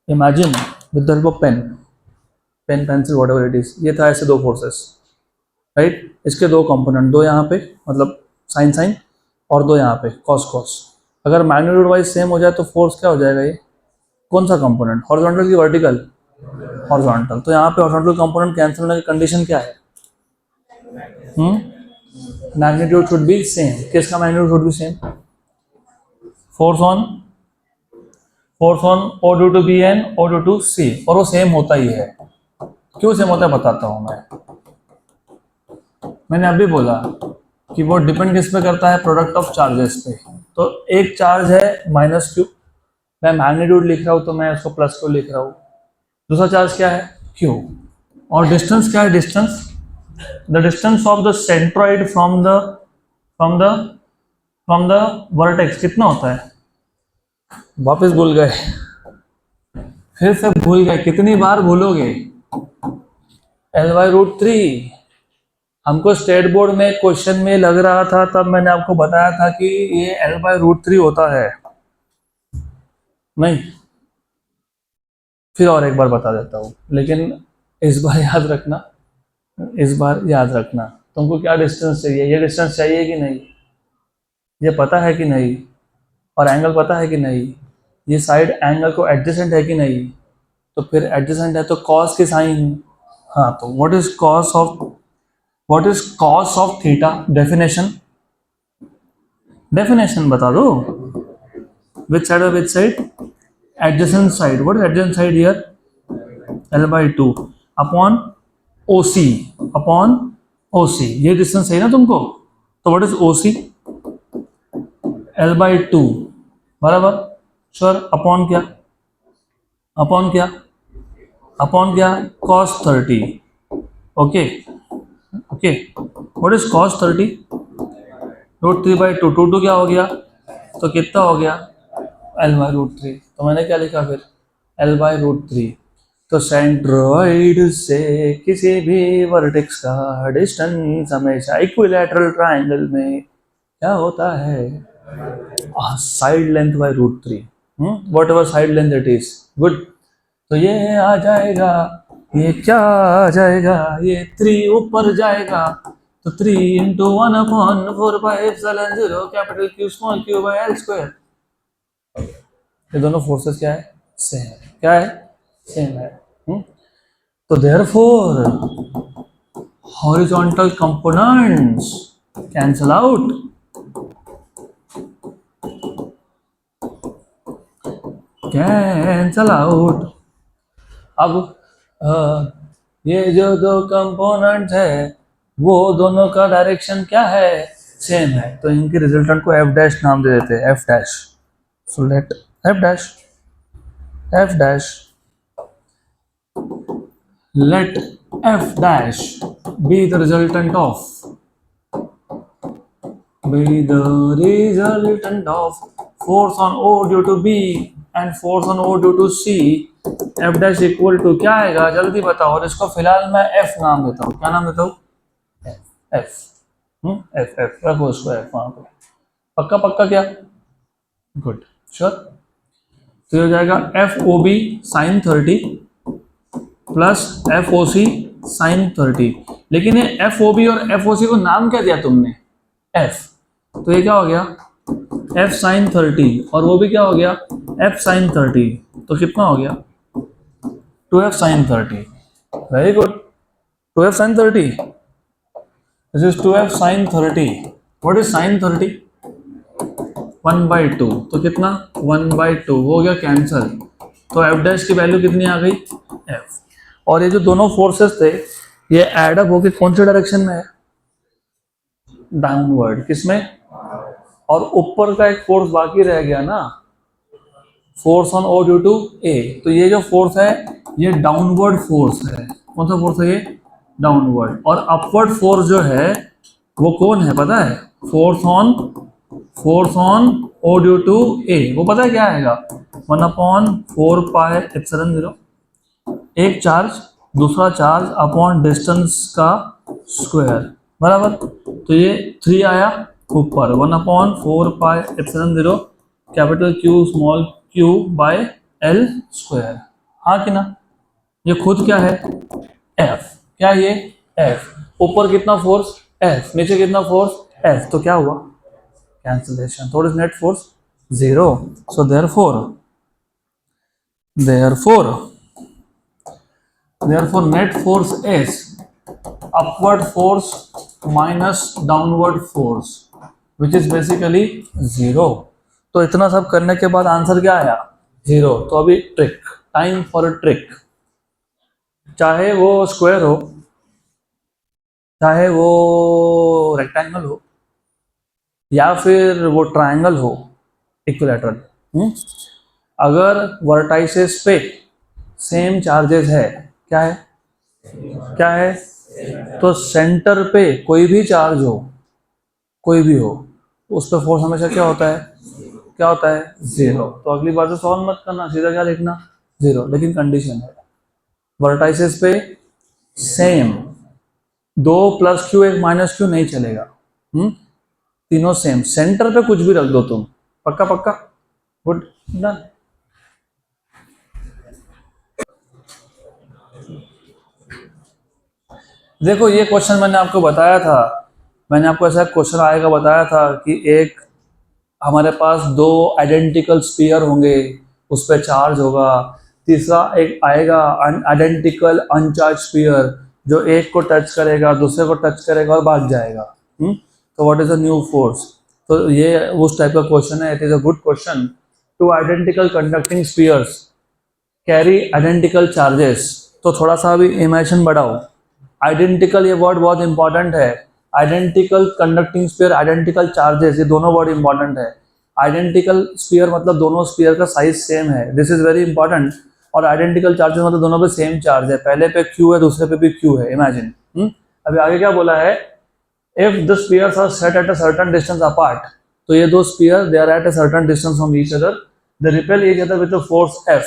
imagine with the help of pen pencil whatever it is. ये था ऐसे दो फोर्सेस, राइट, इसके दो कंपोनेंट, दो यहाँ पे मतलब साइन और दो यहाँ पे कॉस। अगर मैग्नीट्यूड वाइज सेम हो जाए तो फोर्स क्या हो जाएगा, ये कौन सा कंपोनेंट, हॉरिजॉन्टल की वर्टिकल, हॉरिजॉन्टल। तो यहाँ पे हॉरिजॉन्टल कंपोनेंट कैंसिल होने की कंडीशन क्या है, मैग्नीट्यूड शुड बी सेम। किसका magnitude should be same, force on O due to B and O due to C, और वो सेम होता ही है। क्यों सेम होता है बताता हूँ मैंने अभी बोला कि वो डिपेंड किस पे करता है, प्रोडक्ट ऑफ चार्जेस पे। तो एक चार्ज है माइनस क्यू, मैं मैग्नीट्यूड लिख रहा हूँ तो मैं उसको प्लस क्यू लिख रहा हूँ। दूसरा चार्ज क्या है, क्यू, और डिस्टेंस क्या है, the distance of the centroid from the vertex कितना होता है, वापस भूल गए, फिर से भूल गए, कितनी बार भूलोगे, L/√3। हमको स्टेट बोर्ड में क्वेश्चन में लग रहा था, तब मैंने आपको बताया था कि ये L/√3 होता है, नहीं, फिर और एक बार बता देता हूँ, लेकिन इस बार याद रखना, तुमको क्या डिस्टेंस चाहिए, ये डिस्टेंस चाहिए कि नहीं, ये पता है कि नहीं, और एंगल पता है कि नहीं, ये साइड एंगल को एडजेसेंट है कि नहीं, तो फिर एडजेसेंट है तो कॉस के साइन, हाँ, तो what is cos of what is cos of theta? Definition, definition बता दो. विच साइड और which side? Adjacent side. What is adjacent side here? L/2 upon OC, upon OC. ये डिस्टेंस है ना तुमको, तो व्हाट इज OC? L/2 बराबर. Sure. Upon क्या? अपॉन क्या? अपॉन क्या? cos 30. Okay okay. What is cos 30? √3/2. 2 क्या हो गया? तो कितना हो गया? L/√3. तो मैंने क्या लिखा फिर? L/√3. तो सेंट्रोइड से किसी भी वर्टेक्स का डिस्टेंस हमेशा इक्विलैटरल ट्रायंगल में क्या होता है? Side length bye √3. What ever side length it is. Good. तो ये आ जाएगा, ये क्या आ जाएगा? ये 3 ऊपर जाएगा, तो 3 × 1/4πε0 capital Q small q by L². ये दोनों फोर्सेस क्या है? सेम. क्या है? सेम है. तो therefore horizontal components cancel out. Cancel out. अब ये जो दो कंपोनेंट है वो दोनों का डायरेक्शन क्या है? सेम है. तो इनके रिजल्टेंट को f डैश नाम दे देते हैं. f dash. So let f dash, f dash, let f dash be the resultant of force on O due to B and force on O due to C. f dash equal to क्या आएगा? जल्दी बताओ. और इसको फिलहाल मैं f नाम देता हूँ. क्या नाम देता हूँ? f. f रखो इसको f वहां पे. पक्का पक्का क्या? गुड. श्योर. तो हो जाएगा FOB sin 30 plus FOC sin 30. लेकिन ये FOB और FOC को नाम क्या दिया तुमने? F. तो ये क्या हो गया? F sin 30. और वो भी क्या हो गया? F sin 30. तो कितना हो गया? 2F sin 30. Very good. 2F sin 30. This is 2F sin 30. What is sin 30? 1/2. तो कितना? 1/2 हो गया कैंसल. तो f डैश की वैल्यू कितनी आ गई? f. और ये जो दोनों फोर्सेस थे ये एड अप होकर कौन से डायरेक्शन में है? डाउनवर्ड. किसमें? और ऊपर का एक फोर्स बाकी रह गया ना, force on O due to A. तो ये जो फोर्स है ये डाउनवर्ड फोर्स है. कौन सा फोर्स है ये? डाउनवर्ड. और अपवर्ड फोर्स जो है वो कौन है पता है? Force on O due to A. वो पता है क्या आएगा? 1/4πε0. एक चार्ज दूसरा चार्ज अपॉन डिस्टेंस का स्क्वायर बराबर. तो ये 3 आया ऊपर. 1/4πε0 capital Q small q by L². हाँ कि ना? ये खुद क्या है? F. क्या ये? F. ऊपर कितना फोर्स? F. नीचे कितना फोर्स? F. तो क्या हुआ? कैंसलेशन. थोड़ा net force 0. So therefore net force is upward force minus downward force which is basically 0. तो इतना सब करने के बाद आंसर क्या आया? 0. तो अभी trick. Time for a trick. चाहे वो स्क्वायर हो, चाहे वो रेक्टेंगल हो, या फिर वो ट्रायंगल हो इक्विलैटरल, अगर वर्टाइसेस पे सेम चार्जेस है, क्या है? क्या है? तो सेंटर पे कोई भी चार्ज हो, कोई भी हो, उस पर फोर्स हमेशा क्या होता है? क्या होता है? 0. तो अगली बार से सॉल्व मत करना, सीधा क्या लिखना? 0. लेकिन कंडीशन है वर्टाइसेस पे सेम. 2 + Q 1 - Q नहीं चलेगा. तीनों सेम. सेंटर पे कुछ भी रख दो तुम. पक्का पक्का. गुड. डन. देखो ये क्वेश्चन मैंने आपको बताया था, मैंने आपको ऐसा क्वेश्चन आएगा बताया था कि एक हमारे पास 2 आइडेंटिकल स्फीयर होंगे, उस पर चार्ज होगा. तीसरा एक आएगा आइडेंटिकल अनचार्ज स्फीयर जो एक को टच करेगा दूसरे को टच करेगा और भाग जाएगा। तो what is a new force? तो ये उस टाइप का क्वेश्चन है। It is a good question. Two identical conducting spheres carry identical charges. तो थोड़ा सा अभी इमेजिन बढ़ाओ। आइडेंटिकल ये वर्ड बहुत इंपॉर्टेंट है। Identical conducting sphere, identical charges, ये दोनों वर्ड इंपॉर्टेंट है। आइडेंटिकल स्फीयर मतलब दोनों स्फीयर का साइज सेम है, दिस इज वेरी इंपॉर्टेंट। और आइडेंटिकल चार्जेस मतलब दोनों पे सेम चार्ज है, पहले पे क्यू है दूसरे पे भी क्यू है। इमेजिन अभी आगे क्या बोला है, if the spheres are set at a certain distance apart, तो ये दो sphere they are at a certain distance from each other, they repel each other with the force F।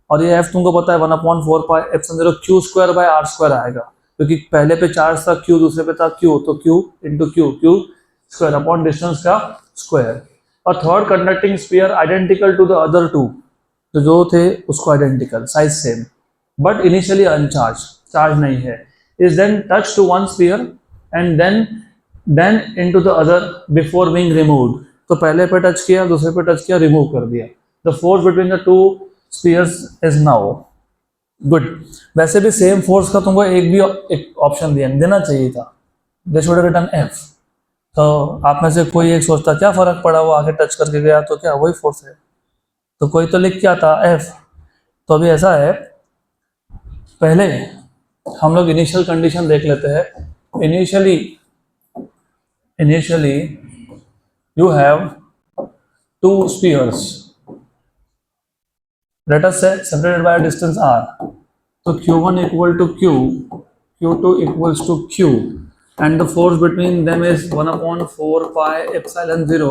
और ये F तुमको पता है 1/4 pi epsilon 0 q square by r square आएगा, क्योंकि पहले पे चार्ज था q दूसरे पे था q, तो q into q square upon distance का स्क्वायर। और third conducting sphere identical to the other two, तो जो थे उसको identical, size same, but initially uncharged, charge नहीं है, is then touch to one sphere and then into the other before being removed. तो पहले पे टच किया दूसरे पे टच किया, रिमूव कर दिया। The force between the two spheres is now good. वैसे भी सेम फोर्स का तुमको एक ऑप्शन देना चाहिए था, they should have written F। तो आप में से कोई एक सोचता क्या फर्क पड़ा, वो आगे टच करके गया तो क्या वही फोर्स है, तो कोई तो लिख क्या था F। तो अभी ऐसा है, पहले हम लोग इनिशियल कंडीशन देख लेते हैं। Initially you have to spheres, let us say separated by a distance r, so q1 equal to q, q2 equals to q, and the force between them is 1/4 pi epsilon 0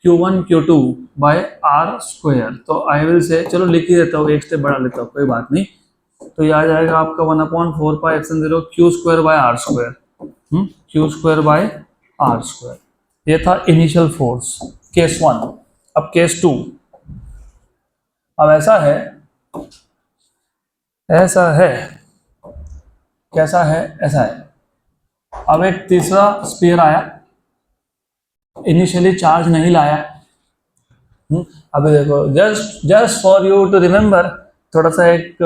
q1 q2 by r square। तो I will say, चलो लिख ही देता हूँ, एक step बढ़ा लेता हूँ, कोई बात नहीं। तो ये आ जाएगा आपका 1/4 pi epsilon 0 q square by r square, q square by r square. ये था इनिशियल फोर्स, केस 1। अब केस 2, अब ऐसा है कैसा है, ऐसा है। अब एक तीसरा स्फीयर आया, इनिशियली चार्ज नहीं लाया। अभी देखो, just for you to remember, थोड़ा सा एक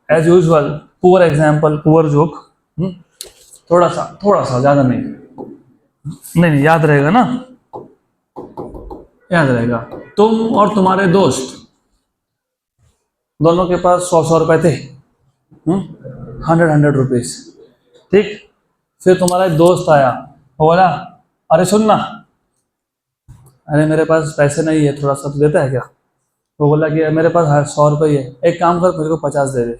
as usual poor example, poor joke, थोड़ा सा ज्यादा नहीं, याद रहेगा ना, याद रहेगा। तुम और तुम्हारे दोस्त दोनों के पास 100 रुपए थे, 100 रुपीज, ठीक। फिर तुम्हारा एक दोस्त आया, वो बोला अरे सुन ना, अरे मेरे पास पैसे नहीं है, थोड़ा सा तो देता है क्या? वो बोला कि मेरे पास 100 रुपये है, एक काम कर मेरे को 50 दे दे।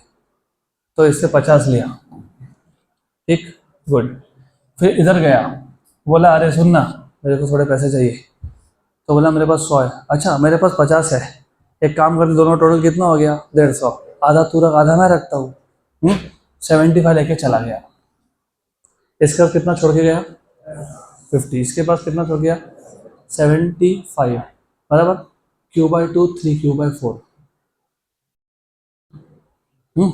तो इससे 50 लिया, ठीक, गुड। फिर इधर गया, बोला अरे सुन ना, मेरे को थोड़े पैसे चाहिए। तो बोला मेरे पास 100 है। अच्छा मेरे पास 50 है, एक काम करते दोनों टोटल कितना हो गया? 150। आधा तू रख आधा मैं रखता हूँ, 75 लेके चला गया। इसका कितना छोड़ के गया? 50। इसके पास कितना छोड़ गया? 75 बराबर q/2 3q/4, है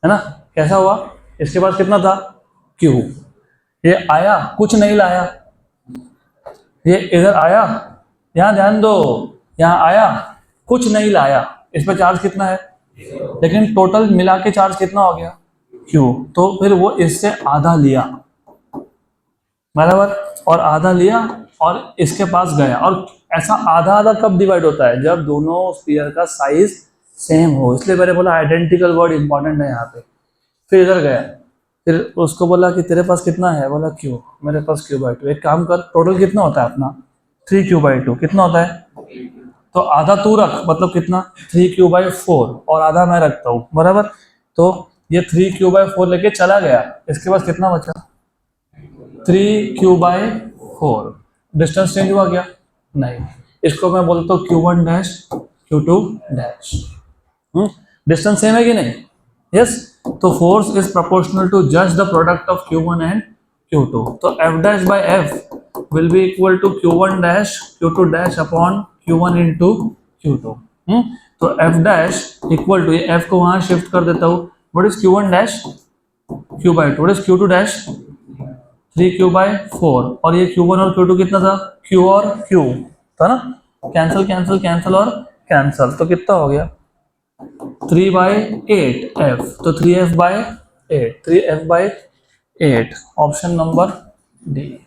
ना? कैसा हुआ? इसके पास कितना था? q। ये आया, कुछ नहीं लाया, ये इधर आया, यहाँ ध्यान दो, यहाँ आया, कुछ नहीं लाया, इस पर चार्ज कितना है? लेकिन टोटल मिला के चार्ज कितना हो गया? q। तो फिर वो इससे आधा लिया, बराबर, और आधा लिया और इसके पास गया। और ऐसा आधा आधा कब डिवाइड होता है? जब दोनों स्फीयर का साइज सेम हो। इसलिए मैंने बोला आइडेंटिकल वर्ड इंपॉर्टेंट है यहाँ पे। फिर इधर गया, फिर उसको बोला कि तेरे पास कितना है? बोला q, मेरे पास q/2। एक काम कर, टोटल कितना होता है अपना? 3q/2। कितना होता है? तो आधा तू रख, मतलब कितना? 3q/4, और आधा मैं रखता हूँ, बराबर। तो ये 3q/4 लेके चला गया, इसके पास कितना बचा? 3q/4। डिस्टेंस चेंज हुआ क्या? नहीं। इसको मैं बोलता हूँ q1 dash q2 dash. Distance same है कि नहीं? यस। तो force is proportional to just the product of q1 and q2। तो f dash by f will be equal to q1 dash q2 dash upon q1 into q2। तो f dash equal to, ये f को वहां shift कर देता हूँ, what is q1 dash q/2, what is q2 dash 3q/4, और ये q1 और q2 कितना था? q और q था ना, कैंसल कैंसल कैंसल और कैंसल, तो कितना हो गया? 3/8 f, तो 3f/8 8, 3f by 8, option number D.